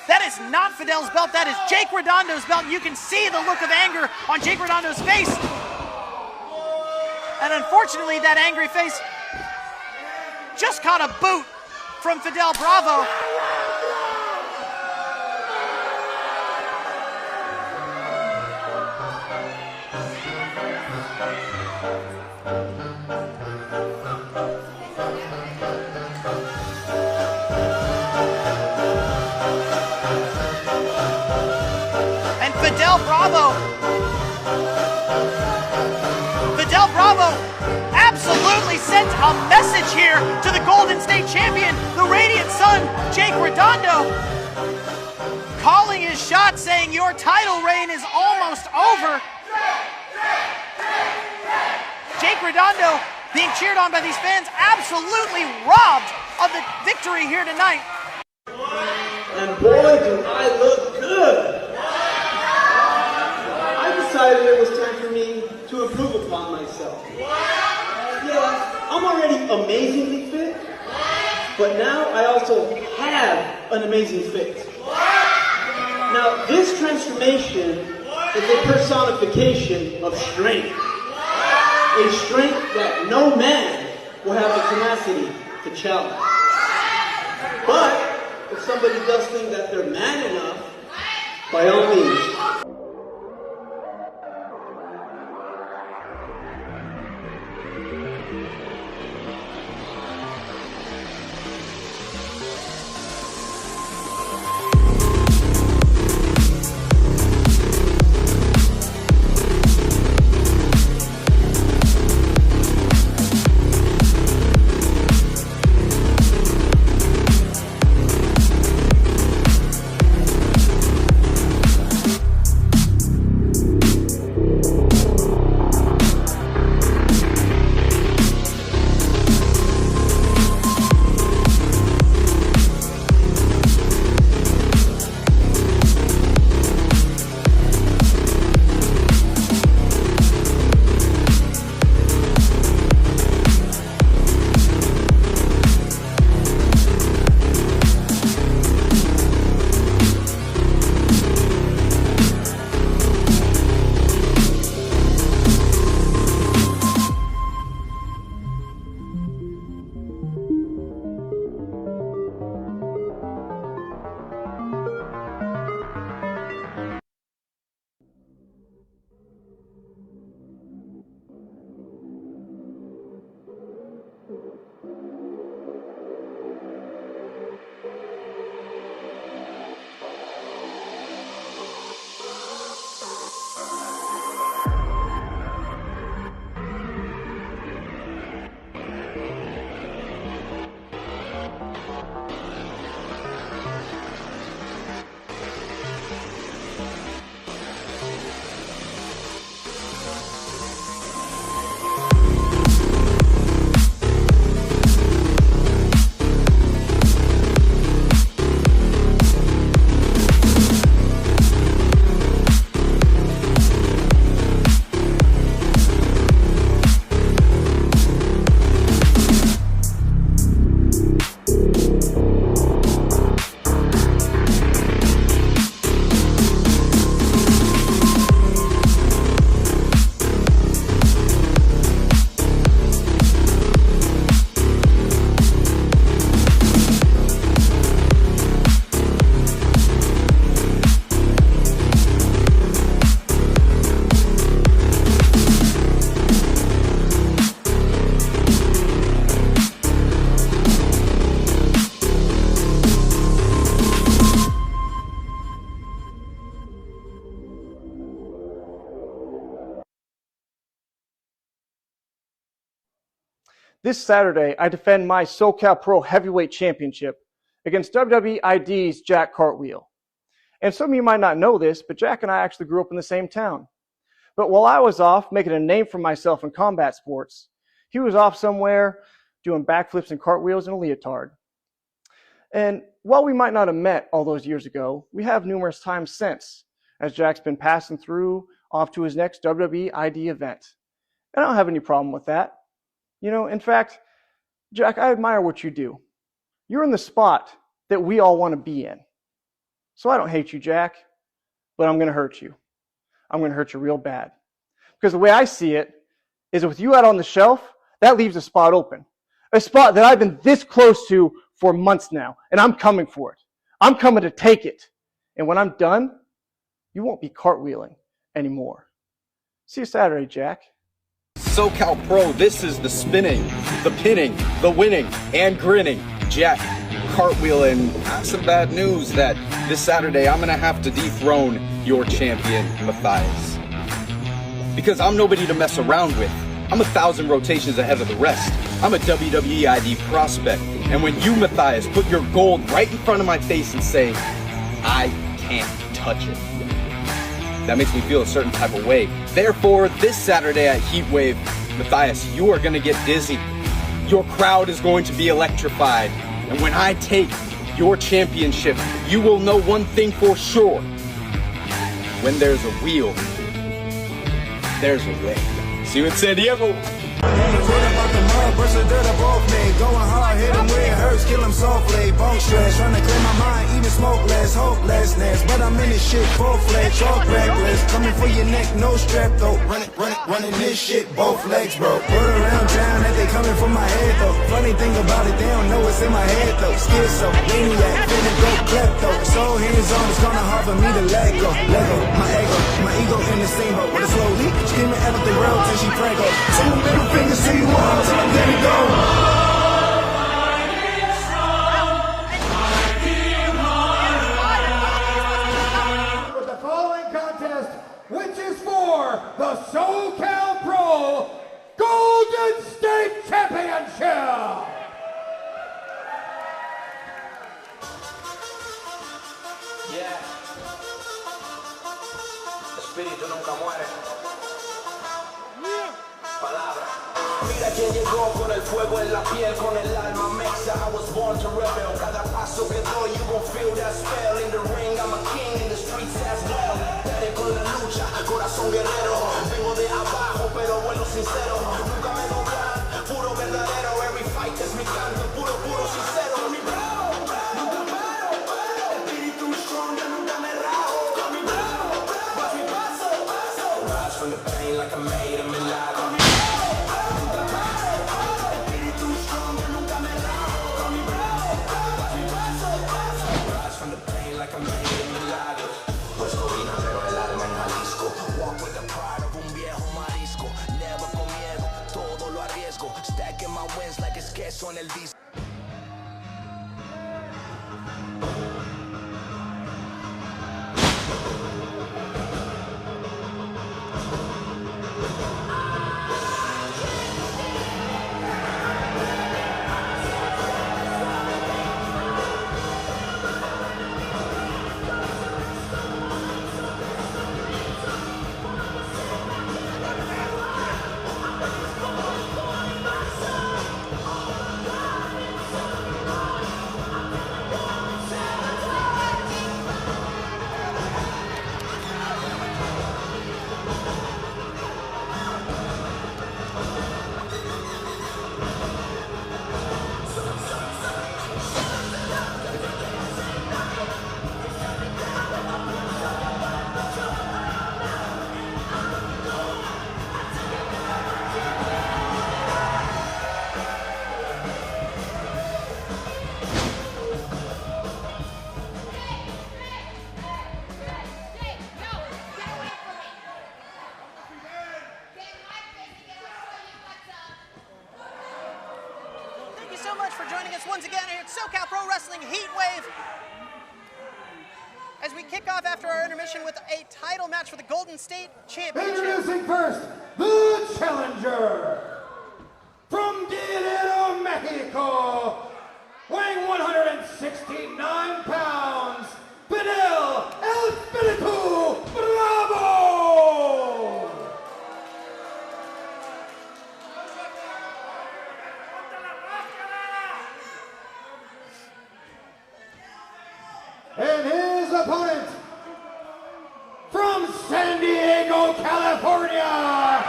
That is not Fidel's belt, that is Jake Redondo's belt. You can see the look of anger on Jake Redondo's face. And unfortunately, that angry face just caught a boot from Fidel Bravo. Fidel Bravo absolutely sent a message here to the Golden State Champion, the Radiant Sun, Jake Redondo, calling his shot, saying your title reign is almost over. Jake Redondo being cheered on by these fans, absolutely robbed of the victory here tonight. And boy, do I look good. I decided it was time for me to improve upon myself. Yeah, I'm already amazingly fit, but now I also have an amazing fit. Now, this transformation is a personification of strength. A strength that no man will have the tenacity to challenge. But if somebody does think that they're man enough, by all means. This Saturday, I defend my SoCal Pro Heavyweight Championship against WWE ID's Jack Cartwheel. And some of you might not know this, but Jack and I actually grew up in the same town. But while I was off making a name for myself in combat sports, he was off somewhere doing backflips and cartwheels in a leotard. And while we might not have met all those years ago, we have numerous times since, as Jack's been passing through off to his next WWE ID event. And I don't have any problem with that. You know, in fact, Jack, I admire what you do. You're in the spot that we all want to be in. So I don't hate you, Jack, but I'm going to hurt you. I'm going to hurt you real bad. Because the way I see it is with you out on the shelf, that leaves a spot open. A spot that I've been this close to for months now, and I'm coming for it. I'm coming to take it. And when I'm done, you won't be cartwheeling anymore. See you Saturday, Jack. SoCal Pro, this is the spinning, the pinning, the winning, and grinning Jack Cartwheel. And I have some bad news that this Saturday I'm going to have to dethrone your champion, Matthias. Because I'm nobody to mess around with. I'm 1,000 rotations ahead of the rest. I'm a WWE ID prospect. And when you, Matthias, put your gold right in front of my face and say, I can't touch it, that makes me feel a certain type of way. Therefore, this Saturday at Heatwave, Matthias, you are going to get dizzy. Your crowd is going to be electrified. And when I take your championship, you will know one thing for sure. When there's a wheel, there's a way. See you in San Diego. Brush the dirt up off me, going hard, hit him where it hurts, kill him softly, bone stress, trying to clear my mind, even smokeless, hopelessness, but I'm in this shit, full-fledged, talk reckless, coming for your neck, no strap though, running this shit, both legs, bro, word around town that they coming for my head though, funny thing about it, they don't know what's in my head though, schizo, maniac, finna go klepto, so hands-on, it's kinda hard for me to let go, my ego in the same boat, with a slow leak, screaming at the road till she prego, two middle fingers to you all, till I'm gonna go. With the following contest, which is for the SoCal Pro Golden State Championship. Yeah. Espíritu nunca muere. Palabra. Mira quién llegó con el fuego en la piel, con el alma mexa. I was born to rebel. Cada paso que doy, you gon' feel that spell. In the ring, I'm a king, in the streets as well. Dale con la lucha, corazón guerrero. Vengo de abajo, pero vuelo sincero. Nunca me doblan, puro verdadero. Every fight es mi canto, puro, puro sincero. Mi bro, nunca paro. Espíritu strong, ya nunca me rajo. Con mi bro, watch me paso, paso. Rise from the pain like I made a milagro. Son el disco. Once again here at SoCal Pro Wrestling Heatwave, as we kick off after our intermission with a title match for the Golden State Championship. Introducing first, the challenger from Guerrero, Mexico, weighing 169 pounds, Fidel El Espiritu Bravo! And his opponent, from San Diego, California,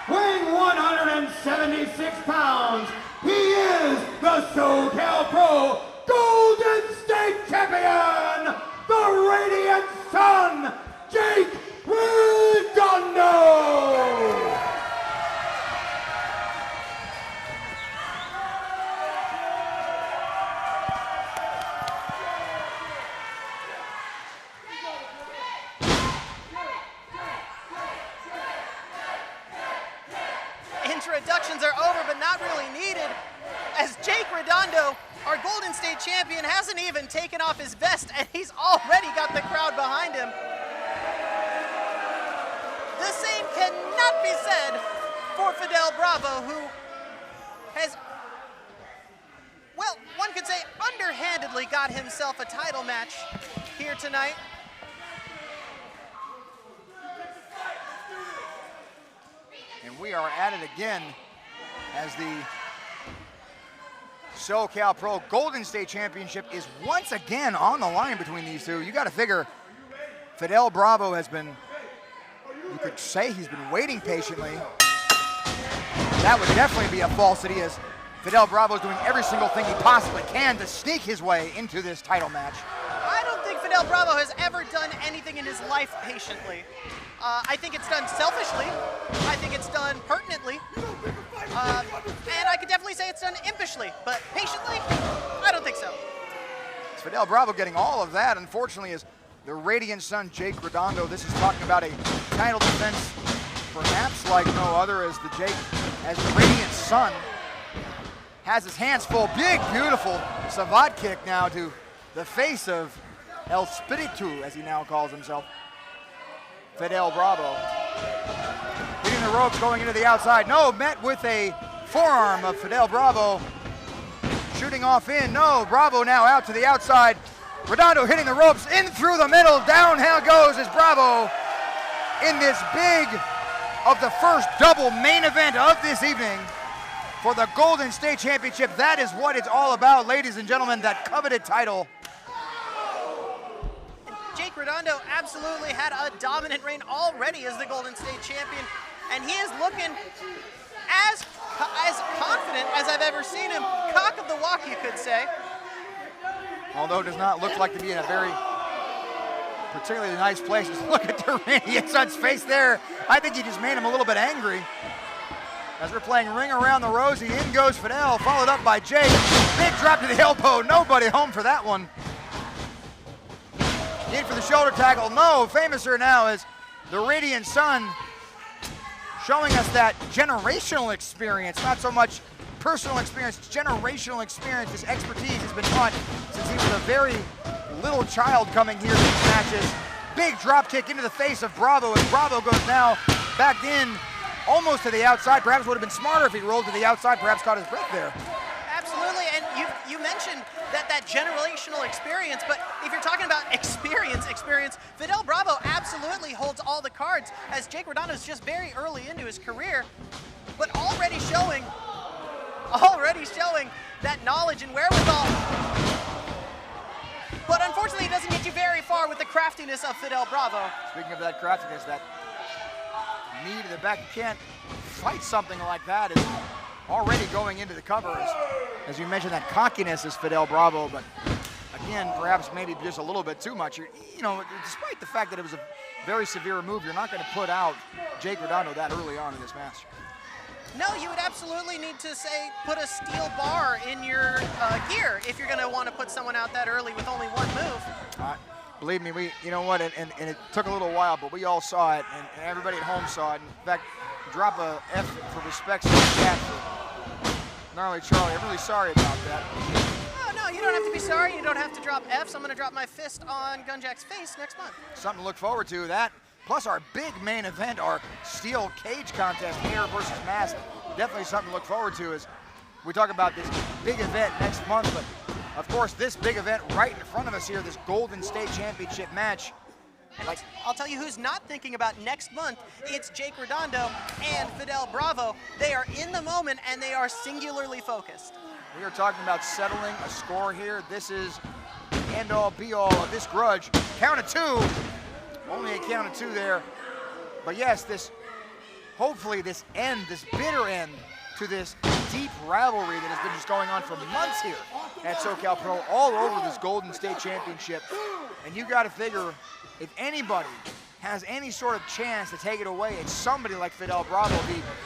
weighing 176 pounds, he is the SoCal Pro Golden State Champion, the Radiant Sun, Jake Redondo! Introductions are over, but not really needed, as Jake Redondo, our Golden State champion, hasn't even taken off his vest, and he's already got the crowd behind him. The same cannot be said for Fidel Bravo, who has, well, one could say underhandedly got himself a title match here tonight. And we are at it again as the SoCal Pro Golden State Championship is once again on the line between these two. You got to figure Fidel Bravo has been, you could say he's been waiting patiently. That would definitely be a falsity, as Fidel Bravo is doing every single thing he possibly can to sneak his way into this title match. I don't think Fidel Bravo has ever done anything in his life patiently. I think it's done selfishly. I think it's done pertinently. And I could definitely say it's done impishly, but patiently, I don't think so. It's Fidel Bravo getting all of that, unfortunately, is the Radiant Sun, Jake Redondo. This is talking about a title defense perhaps like no other, as the Radiant Sun has his hands full. Big, beautiful savate kick now to the face of El Espiritu, as he now calls himself. Fidel Bravo hitting the ropes, going into the outside. No, met with a forearm of Fidel Bravo. Shooting off in. No, Bravo now out to the outside. Redondo hitting the ropes, in through the middle. Downhill goes as Bravo in this big of the first double main event of this evening for the Golden State Championship. That is what it's all about, ladies and gentlemen, that coveted title. Jake Redondo absolutely had a dominant reign already as the Golden State champion, and he is looking as confident as I've ever seen him. Cock of the walk, you could say. Although it does not look like to be in a very particularly nice place. Just look at the Radiant Sun's face there. I think he just made him a little bit angry. As we're playing Ring Around the Rosie, in goes Fidel, followed up by Jake. Big drop to the elbow, nobody home for that one. In for the shoulder tackle, no. Famouser now is the Radiant Sun, showing us that generational experience, not so much personal experience, generational experience. His expertise has been taught since he was a very little child coming here to these matches. Big drop kick into the face of Bravo, as Bravo goes now back in, almost to the outside. Perhaps would have been smarter if he rolled to the outside, perhaps caught his breath there. Absolutely, and you mentioned that generational experience, but if you're talking about experience, Fidel Bravo absolutely holds all the cards, as Jake Redondo is just very early into his career, but already showing that knowledge and wherewithal. But unfortunately, it doesn't get you very far with the craftiness of Fidel Bravo. Speaking of that craftiness, that knee to the back, you can't fight something like that. It's already going into the covers. As you mentioned, that cockiness is Fidel Bravo, but again, perhaps maybe just a little bit too much. You know, despite the fact that it was a very severe move, you're not going to put out Jake Redondo that early on in this match. No, you would absolutely need to, say, put a steel bar in your gear if you're going to want to put someone out that early with only one move. Believe me, you know what, and it took a little while, but we all saw it, and everybody at home saw it. In fact, drop a F for respect to the chat for Gnarly Charlie. I'm really sorry about that. Oh, no, you don't have to be sorry. You don't have to drop Fs. I'm going to drop my fist on Gunjack's face next month. Something to look forward to. That plus our big main event, our steel cage contest, hair versus mask. Definitely something to look forward to as we talk about this big event next month. But of course, this big event right in front of us here, this Golden State Championship match. Like, I'll tell you who's not thinking about next month. It's Jake Redondo and Fidel Bravo. They are in the moment and they are singularly focused. We are talking about settling a score here. This is the end-all, be-all of this grudge. Count of two. Only a count of two there. But yes, hopefully this bitter end to this deep rivalry that has been just going on for months here at SoCal Pro, all over this Golden State Championship. And you got to figure, if anybody has any sort of chance to take it away, it's somebody like Fidel Bravo,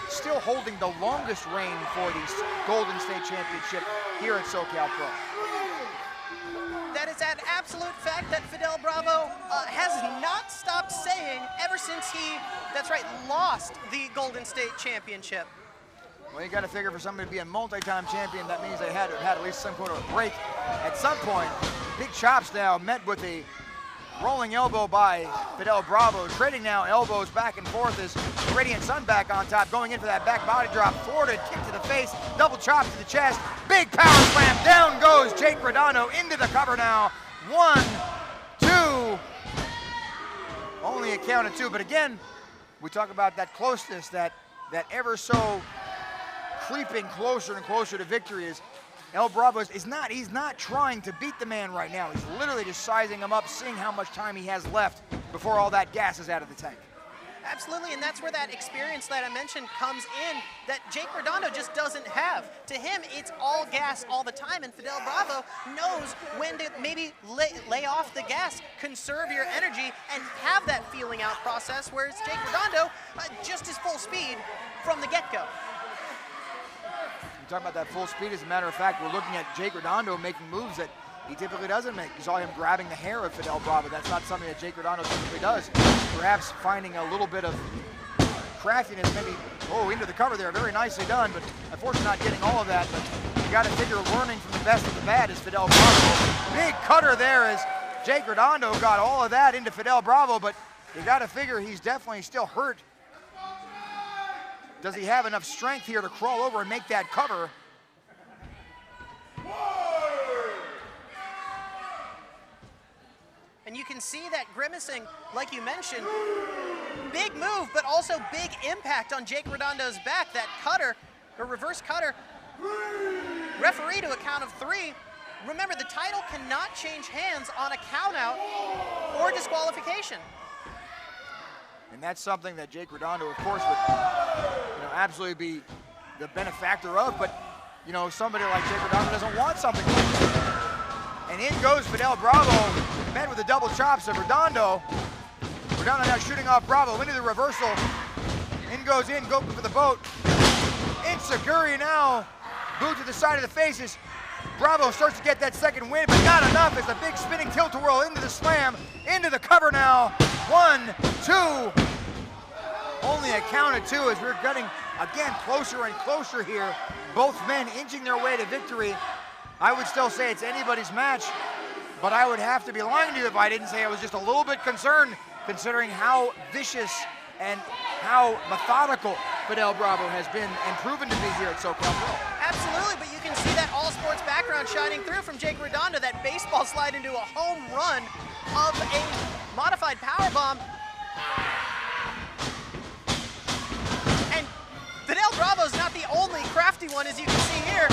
still holding the longest reign for the Golden State Championship here at SoCal Pro. That is an absolute fact that Fidel Bravo has not stopped saying ever since he, lost the Golden State Championship. Well, you got to figure for somebody to be a multi-time champion, that means they had to have had at least some sort of a break at some point. Big chops now met with a rolling elbow by Fidel Bravo, trading now elbows back and forth as Radiant Sun back on top, going in for that back body drop, forwarded kick to the face, double chop to the chest, big power slam, down goes Jake Redondo into the cover now. 1, 2, only a count of two, but again, we talk about that closeness, that ever so creeping closer and closer to victory is El Bravo he's not trying to beat the man right now. He's literally just sizing him up, seeing how much time he has left before all that gas is out of the tank. Absolutely, and that's where that experience that I mentioned comes in that Jake Redondo just doesn't have. To him, it's all gas all the time, and Fidel Bravo knows when to maybe lay off the gas, conserve your energy, and have that feeling out process, whereas Jake Redondo just is full speed from the get-go. You talk about that full speed. As a matter of fact, we're looking at Jake Redondo making moves that he typically doesn't make. You saw him grabbing the hair of Fidel Bravo. That's not something that Jake Redondo typically does. Perhaps finding a little bit of craftiness, maybe, into the cover there. Very nicely done, but unfortunately not getting all of that. But you got to figure learning from the best of the bad is Fidel Bravo. Big cutter there as Jake Redondo got all of that into Fidel Bravo, but you got to figure he's definitely still hurt. Does he have enough strength here to crawl over and make that cover? And you can see that grimacing, like you mentioned, big move, but also big impact on Jake Redondo's back. That cutter, or reverse cutter, referee to a count of 3. Remember, the title cannot change hands on a count out or disqualification. And that's something that Jake Redondo, of course, would absolutely be the benefactor of, but somebody like Jake Redondo doesn't want something like that. And in goes Fidel Bravo, met with the double chops of Redondo. Redondo now shooting off Bravo into the reversal. In goes in, go for the boat. Insecurity now, boot to the side of the faces. Bravo starts to get that second win, but not enough as the big spinning tilt-a-whirl into the slam, into the cover now. 1, 2. Only a count of 2 as we're getting, again, closer and closer here. Both men inching their way to victory. I would still say it's anybody's match, but I would have to be lying to you if I didn't say I was just a little bit concerned, considering how vicious and how methodical Fidel Bravo has been and proven to be here at SoCal Pro. Absolutely, but you can see that all-sports background shining through from Jake Redondo, that baseball slide into a home run of a modified powerbomb. And Fidel Bravo's not the only crafty one, as you can see here.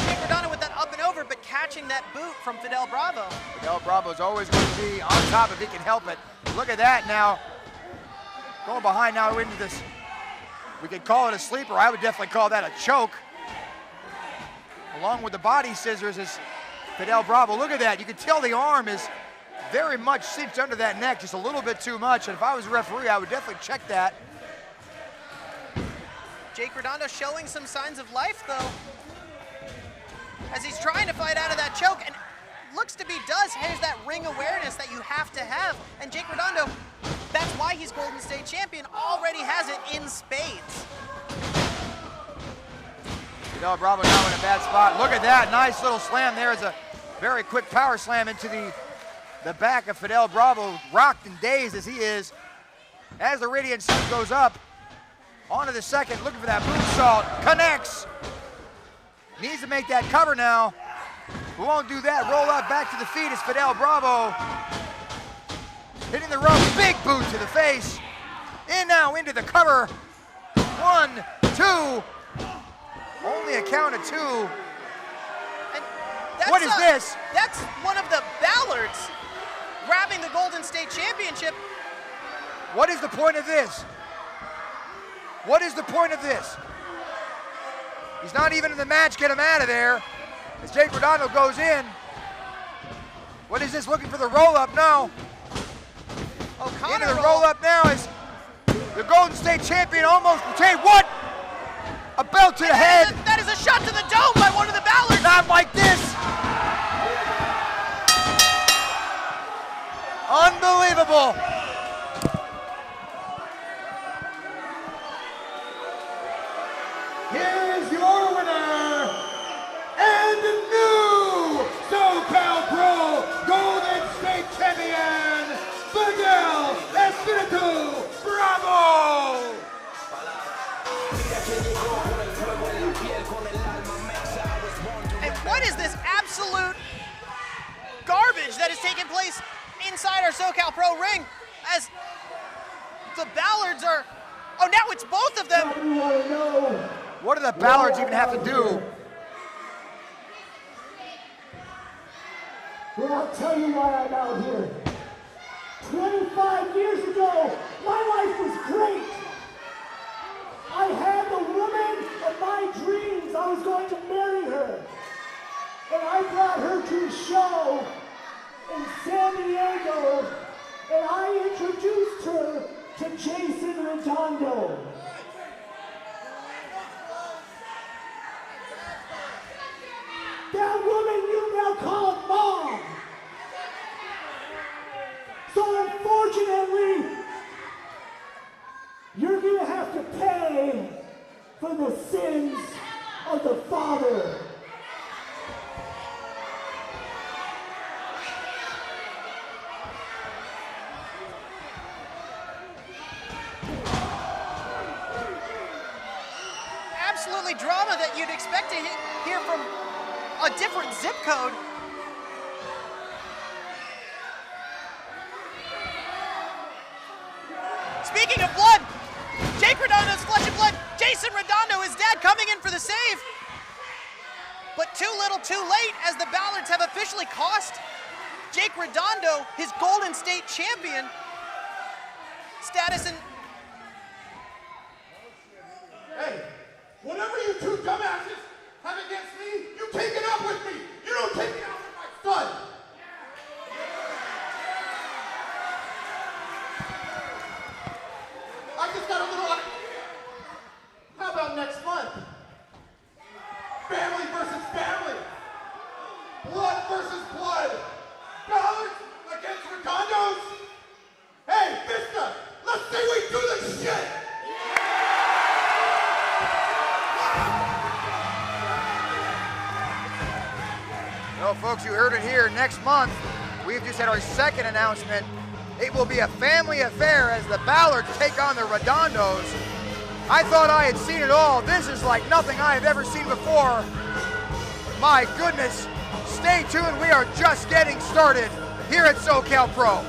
Jake Redondo with that up and over, but catching that boot from Fidel Bravo. Fidel Bravo's always going to be on top if he can help it. Look at that now. Going behind now into this. We could call it a sleeper. I would definitely call that a choke. Along with the body scissors is Fidel Bravo. Look at that. You can tell the arm is very much cinched under that neck, just a little bit too much. And if I was a referee, I would definitely check that. Jake Redondo showing some signs of life, though, as he's trying to fight out of that choke, and looks to be has that ring awareness that you have to have. And Jake Redondo, that's why he's Golden State champion, already has it in spades. Fidel Bravo now in a bad spot. Look at that, nice little slam there. Is a very quick power slam into the back of Fidel Bravo, rocked and dazed as he is. as the Radiant Sun goes up. Onto the second, looking for that moonsault. Connects. Needs to make that cover now. Who won't do that? Roll up back to the feet is Fidel Bravo. Hitting the rope, big boot to the face. In now into the cover. 1, 2. Only a count of 2. And What is this? That's one of the Ballards grabbing the Golden State Championship. What is the point of this? What is the point of this? He's not even in the match, get him out of there. As Jake Redondo goes in. What is this, looking for the roll-up? No. Into the roll-up now is the Golden State Champion almost retained. What? A belt to the head. That is a shot to the dome by one of the Ballards. Not like this. Unbelievable. Here's your winner and new SoCal Pro Golden State Champion, Fidel Bravo! And what is this absolute garbage that is taking place inside our SoCal Pro ring as the Ballards are, oh, now it's both of them. What do the Ballards even have to do? Well, I'll tell you why I'm out here. 25 years ago, my life was great. I had the woman of my dreams. I was going to marry her. And I brought her to a show in San Diego, and I introduced her to Jason Redondo. That woman you now call mom. So unfortunately, you're gonna have to pay for the sins of the father. Absolutely drama that you'd expect to hear from a different zip code. Speaking of blood, Jake Redondo's flesh and blood, Jason Redondo, his dad, coming in for the save. But too little, too late, as the Ballards have officially cost Jake Redondo his Golden State Champion status. And Hey, whatever you two dumbasses have against me, you take it up with me. You don't take it out with my son. I just got a little idea. How about next month? Family versus family. Blood versus blood. Ballards against Redondos. Hey, Vista, let's see we do this shit. Well, folks, you heard it here. Next month, we've just had our second announcement. It will be a family affair as the Ballards take on the Redondos. I thought I had seen it all. This is like nothing I have ever seen before. My goodness. Stay tuned. We are just getting started here at SoCal Pro.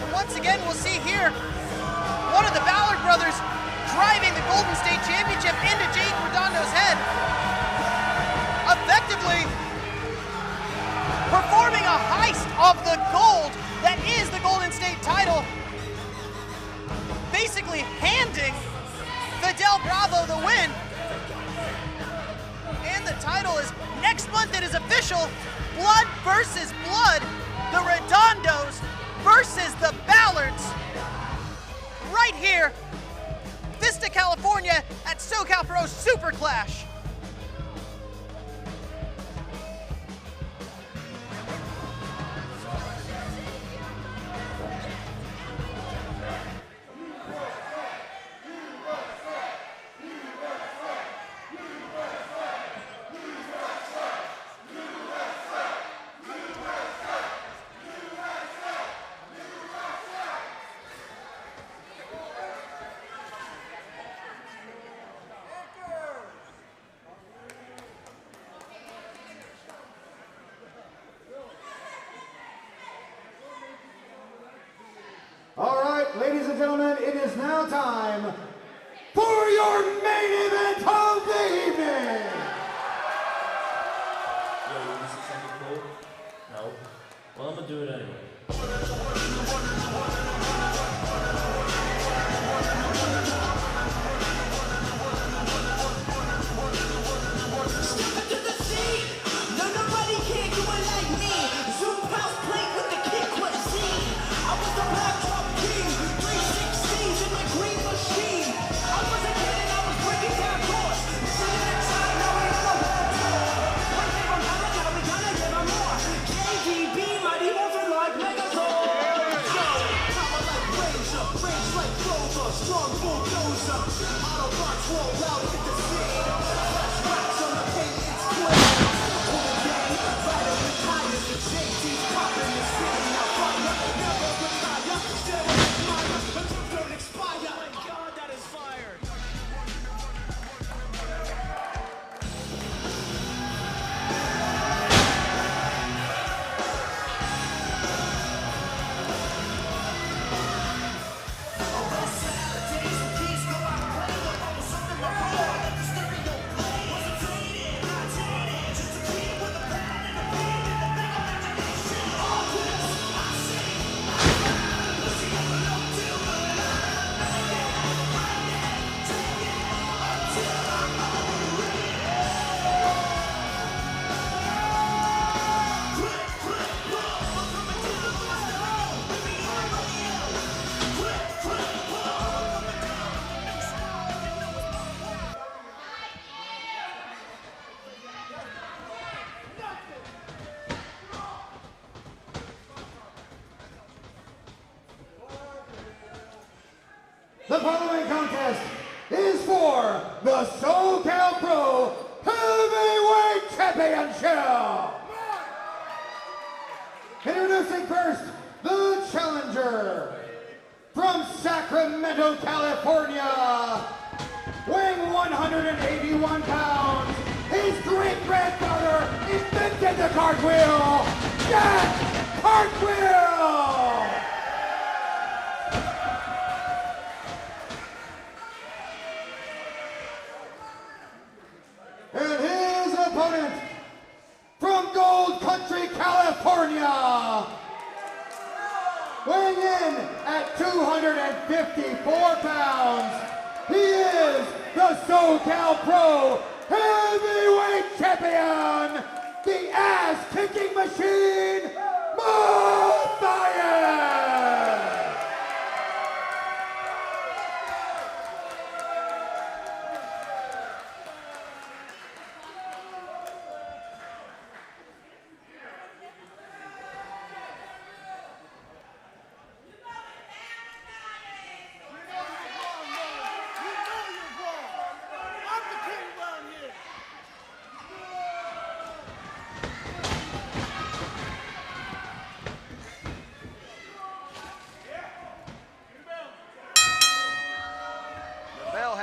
And once again, we'll see here one of the Ballard brothers driving the Golden State Championship into Jake Redondo's head, effectively performing a heist of the gold that is the Golden State title, basically handing Fidel Bravo the win. And the title is, next month it is official, blood versus blood, the Redondos versus the Ballards, right here, Vista, California at SoCal Pro Super Clash. is now time for your main event of the evening. Yo, you want to see something cool? No? Well, I'm gonna do it anyway. The following contest is for the SoCal Pro Heavyweight Championship. Introducing first, the challenger from Sacramento, California, weighing 181 pounds. His great-grandfather invented the cartwheel, Jack Cartwheel. And his opponent from Gold Country, California, weighing in at 254 pounds, he is the SoCal Pro Heavyweight Champion, the ass-kicking machine, Matthias!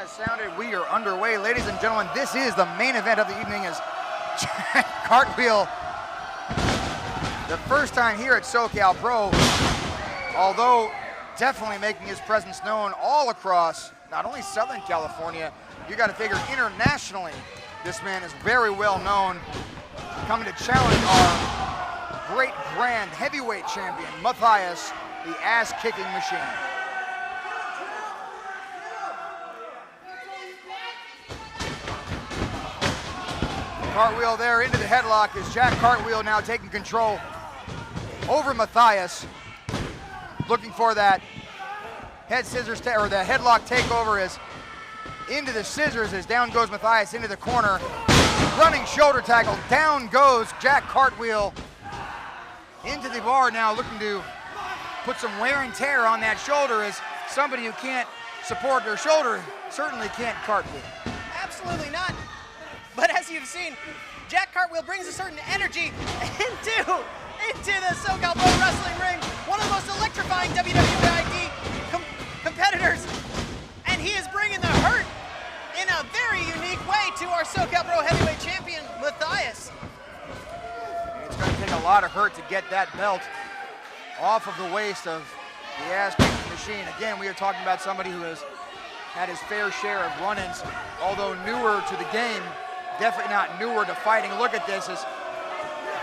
Sounded. We are underway, ladies and gentlemen. This is the main event of the evening as Jack Cartwheel, the first time here at SoCal Pro, although definitely making his presence known all across not only Southern California, you got to figure internationally, this man is very well known, coming to challenge our great grand heavyweight champion, Matthias, the ass-kicking machine. Cartwheel there into the headlock as Jack Cartwheel now taking control over Matthias. Looking for that head scissors or the headlock takeover as into the scissors as down goes Matthias into the corner. Running shoulder tackle, down goes Jack Cartwheel into the bar now, looking to put some wear and tear on that shoulder as somebody who can't support their shoulder certainly can't cartwheel. Absolutely not. But as you've seen, Jack Cartwheel brings a certain energy into the SoCal Pro Wrestling ring. One of the most electrifying WWE competitors. And he is bringing the hurt in a very unique way to our SoCal Pro Heavyweight Champion, Matthias. It's going to take a lot of hurt to get that belt off of the waist of the ass-kicking machine. Again, we are talking about somebody who has had his fair share of run-ins, although newer to the game, definitely not newer to fighting. Look at this, is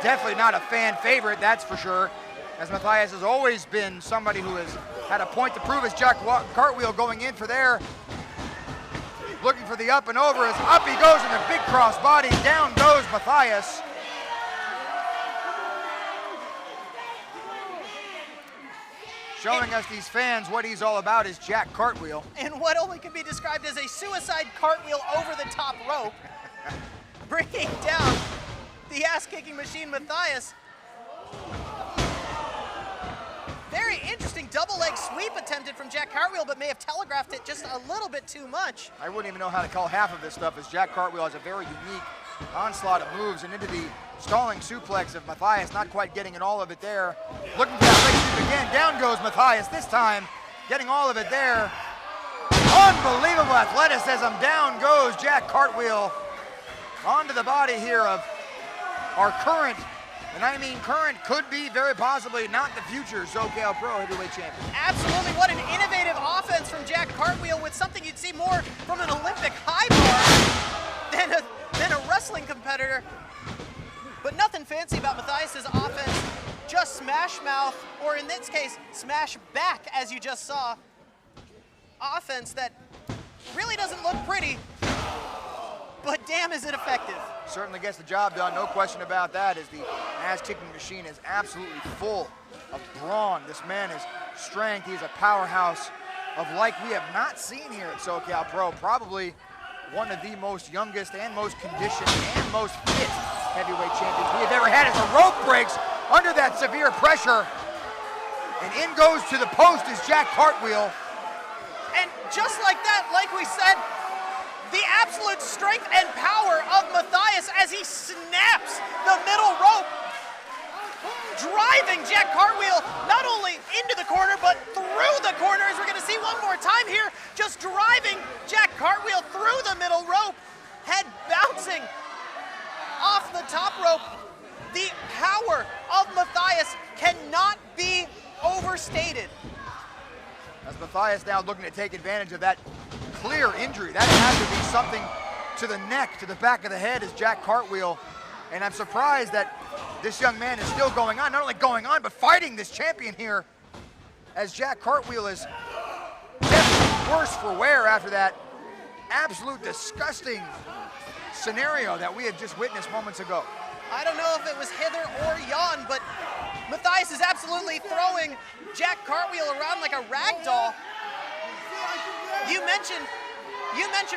definitely not a fan favorite, that's for sure, as Matthias has always been somebody who has had a point to prove. As Jack Cartwheel going in for there, looking for the up and over, as up he goes in a big cross body, down goes Matthias. Showing us, these fans, what he's all about is Jack Cartwheel. And what only can be described as a suicide cartwheel over the top rope, bringing down the ass-kicking machine Matthias. Very interesting double leg sweep attempted from Jack Cartwheel, but may have telegraphed it just a little bit too much. I wouldn't even know how to call half of this stuff, as Jack Cartwheel has a very unique onslaught of moves, and into the stalling suplex of Matthias, not quite getting it all of it there. Looking for that leg sweep again, down goes Matthias, this time getting all of it there. Unbelievable athleticism, down goes Jack Cartwheel. Onto the body here of our current, and I mean current, could be very possibly not the future SoCal Pro Heavyweight Champion. Absolutely, what an innovative offense from Jack Cartwheel, with something you'd see more from an Olympic high bar than a wrestling competitor. But nothing fancy about Matthias's offense, just smash mouth, or in this case, smash back, as you just saw. Offense that really doesn't look pretty, but damn is it effective. Certainly gets the job done, no question about that, as the ass-kicking machine is absolutely full of brawn. This man is strength, he's a powerhouse of like we have not seen here at SoCal Pro. Probably one of the most youngest and most conditioned and most fit heavyweight champions we have ever had, as the rope breaks under that severe pressure. And in goes to the post is Jack Cartwheel. And just like that, like we said, the absolute strength and power of Matthias as he snaps the middle rope, driving Jack Cartwheel not only into the corner, but through the corner, as we're gonna see one more time here, just driving Jack Cartwheel through the middle rope, head bouncing off the top rope. The power of Matthias cannot be overstated. As Matthias now looking to take advantage of that clear injury. That had to be something to the neck, to the back of the head, as Jack Cartwheel. And I'm surprised that this young man is still going on, not only going on, but fighting this champion here, as Jack Cartwheel is definitely worse for wear after that absolute disgusting scenario that we had just witnessed moments ago. I don't know if it was hither or yon, but Matthias is absolutely throwing Jack Cartwheel around like a rag doll. You mentioned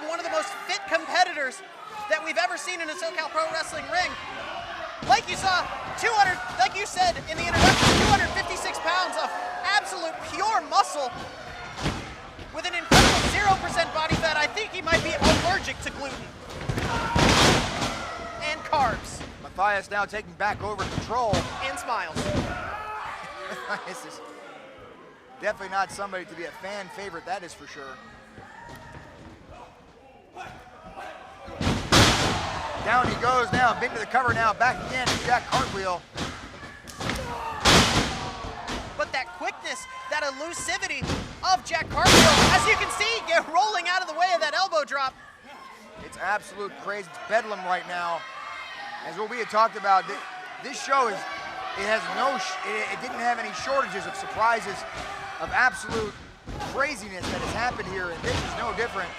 one of the most fit competitors that we've ever seen in a SoCal Pro Wrestling ring. Like you saw, like you said in the introduction, 256 pounds of absolute pure muscle with an incredible 0% body fat. I think he might be allergic to gluten and carbs. Matthias now taking back over control. And smiles. This is definitely not somebody to be a fan favorite, that is for sure. Down he goes now, big to the cover now, back again to Jack Cartwheel. But that quickness, that elusivity of Jack Cartwheel, as you can see, get rolling out of the way of that elbow drop. It's absolute crazy. It's bedlam right now. As what we had talked about, this show is, it didn't have any shortages of surprises, of absolute craziness that has happened here, and this is no different.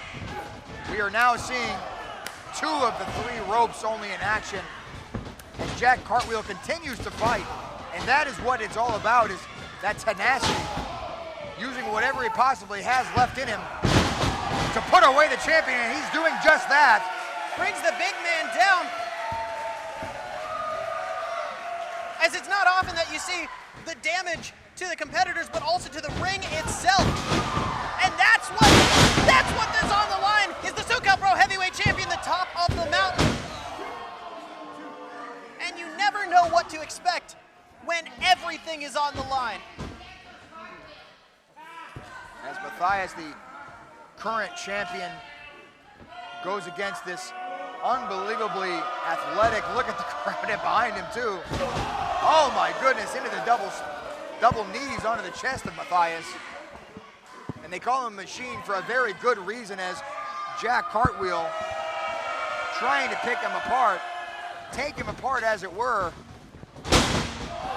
We are now seeing 2 of the 3 ropes only in action as Jack Cartwheel continues to fight, and that is what it's all about, is that tenacity, using whatever he possibly has left in him to put away the champion, and he's doing just that. Brings the big man down. As it's not often that you see the damage to the competitors, but also to the ring itself. And that's what's on the line, is the SoCal Pro Heavyweight Champion, the top of the mountain. And you never know what to expect when everything is on the line. As Matthias, the current champion, goes against this unbelievably athletic, look at the crowd behind him too. Oh my goodness, into the double knees onto the chest of Matthias. And they call him Machine for a very good reason, as Jack Cartwheel trying to pick him apart, take him apart as it were.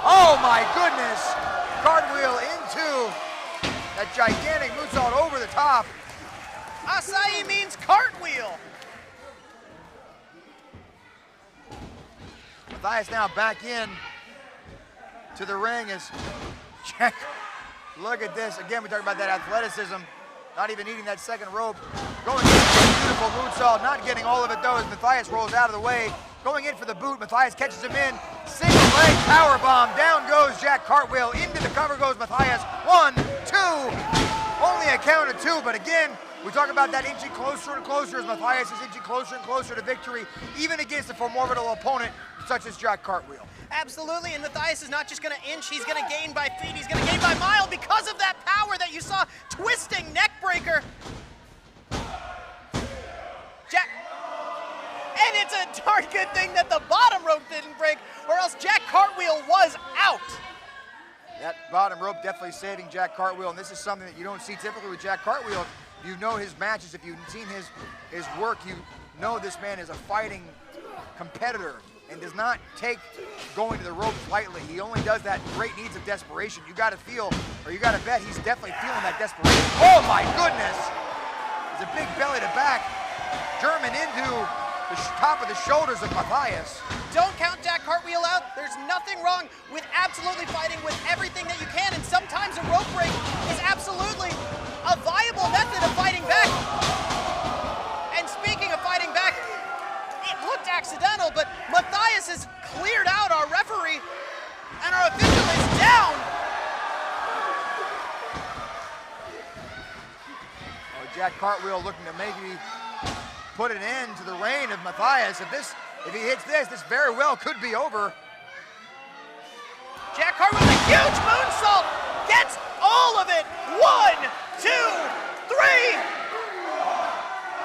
Oh my goodness! Cartwheel into that gigantic moonsault over the top. Acai means cartwheel. Matthias now back in to the ring as Jack, look at this. Again, we talk about that athleticism, not even needing that second rope. Going in for a beautiful moonsault, not getting all of it though as Matthias rolls out of the way. Going in for the boot, Matthias catches him in. Single leg power bomb, down goes Jack Cartwheel. Into the cover goes Matthias. 1, 2, only a count of 2, but again, we talk about that inching closer and closer as Matthias is inching closer and closer to victory, even against a formidable opponent such as Jack Cartwheel. Absolutely, and Matthias is not just going to inch, he's going to gain by feet, he's going to gain by mile because of that power that you saw. Twisting neck breaker. Jack, and it's a darn good thing that the bottom rope didn't break, or else Jack Cartwheel was out. That bottom rope definitely saving Jack Cartwheel, and this is something that you don't see typically with Jack Cartwheel. If you know his matches, if you've seen his work, you know this man is a fighting competitor and does not take going to the ropes lightly. He only does that in great needs of desperation. You got to feel, or you got to bet he's definitely feeling that desperation. Oh my goodness! It's a big belly to back, German into the top of the shoulders of Matthias. Don't count Jack Cartwheel out. There's nothing wrong with absolutely fighting with everything that you can, and sometimes a rope break is absolutely a viable method of fighting back. And speaking of fighting back, it looked accidental, but Matthias has cleared out our referee, and our official is down. Oh, Jack Cartwheel looking to maybe put an end to the reign of Matthias. If he hits this very well could be over. Jack Cartwheel, a huge moonsault, gets all of it. 1, 2, 3.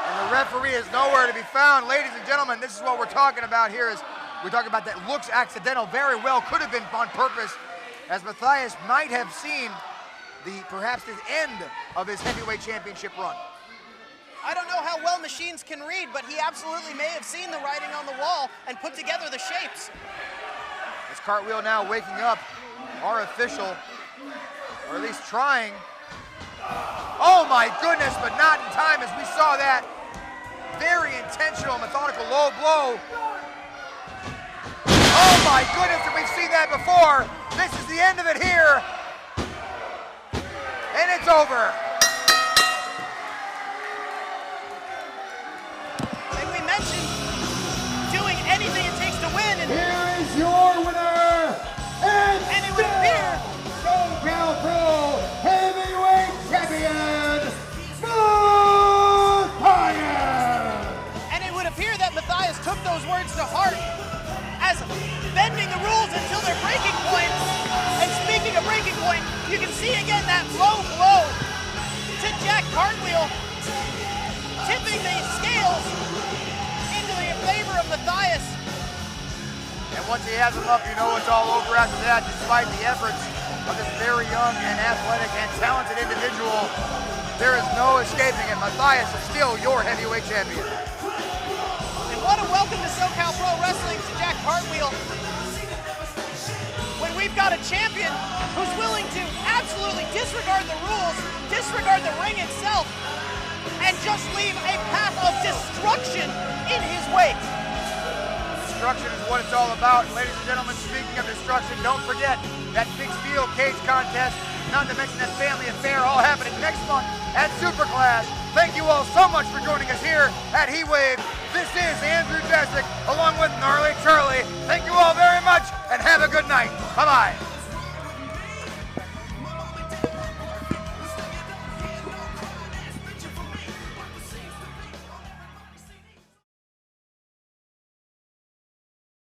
And the referee is nowhere to be found. Ladies and gentlemen, this is what we're talking about here. Is we're talking about that looks accidental, very well could have been on purpose, as Matthias might have seen perhaps the end of his heavyweight championship run. I don't know how well machines can read, but he absolutely may have seen the writing on the wall and put together the shapes. As Cartwheel now waking up our official, or at least trying. Oh my goodness, but not in time as we saw that very intentional, methodical low blow. Oh my goodness, and we've seen that before. This is the end of it here. And it's over. Doing anything it takes to win. And here is your winner, and it would appear SoCal Pro Heavyweight Champion, Matthias. And it would appear that Matthias took those words to heart, as bending the rules until their breaking point. And speaking of breaking point, you can see again that low blow to Jack Cartwheel, tipping the scales into the favor of Matthias. And once he has him up, you know it's all over after that, despite the efforts of this very young and athletic and talented individual. There is no escaping it. Matthias is still your heavyweight champion. And what a welcome to SoCal Pro Wrestling to Jack Cartwheel. When we've got a champion who's willing to absolutely disregard the rules, disregard the ring itself, and just leave a path of destruction in his wake. Destruction is what it's all about. Ladies and gentlemen, speaking of destruction, don't forget that big steel cage contest, not to mention that family affair, all happening next month at Superclass. Thank you all so much for joining us here at Heat Wave. This is Andrew Jessic along with Gnarly Charlie. Thank you all very much and have a good night. Bye-bye.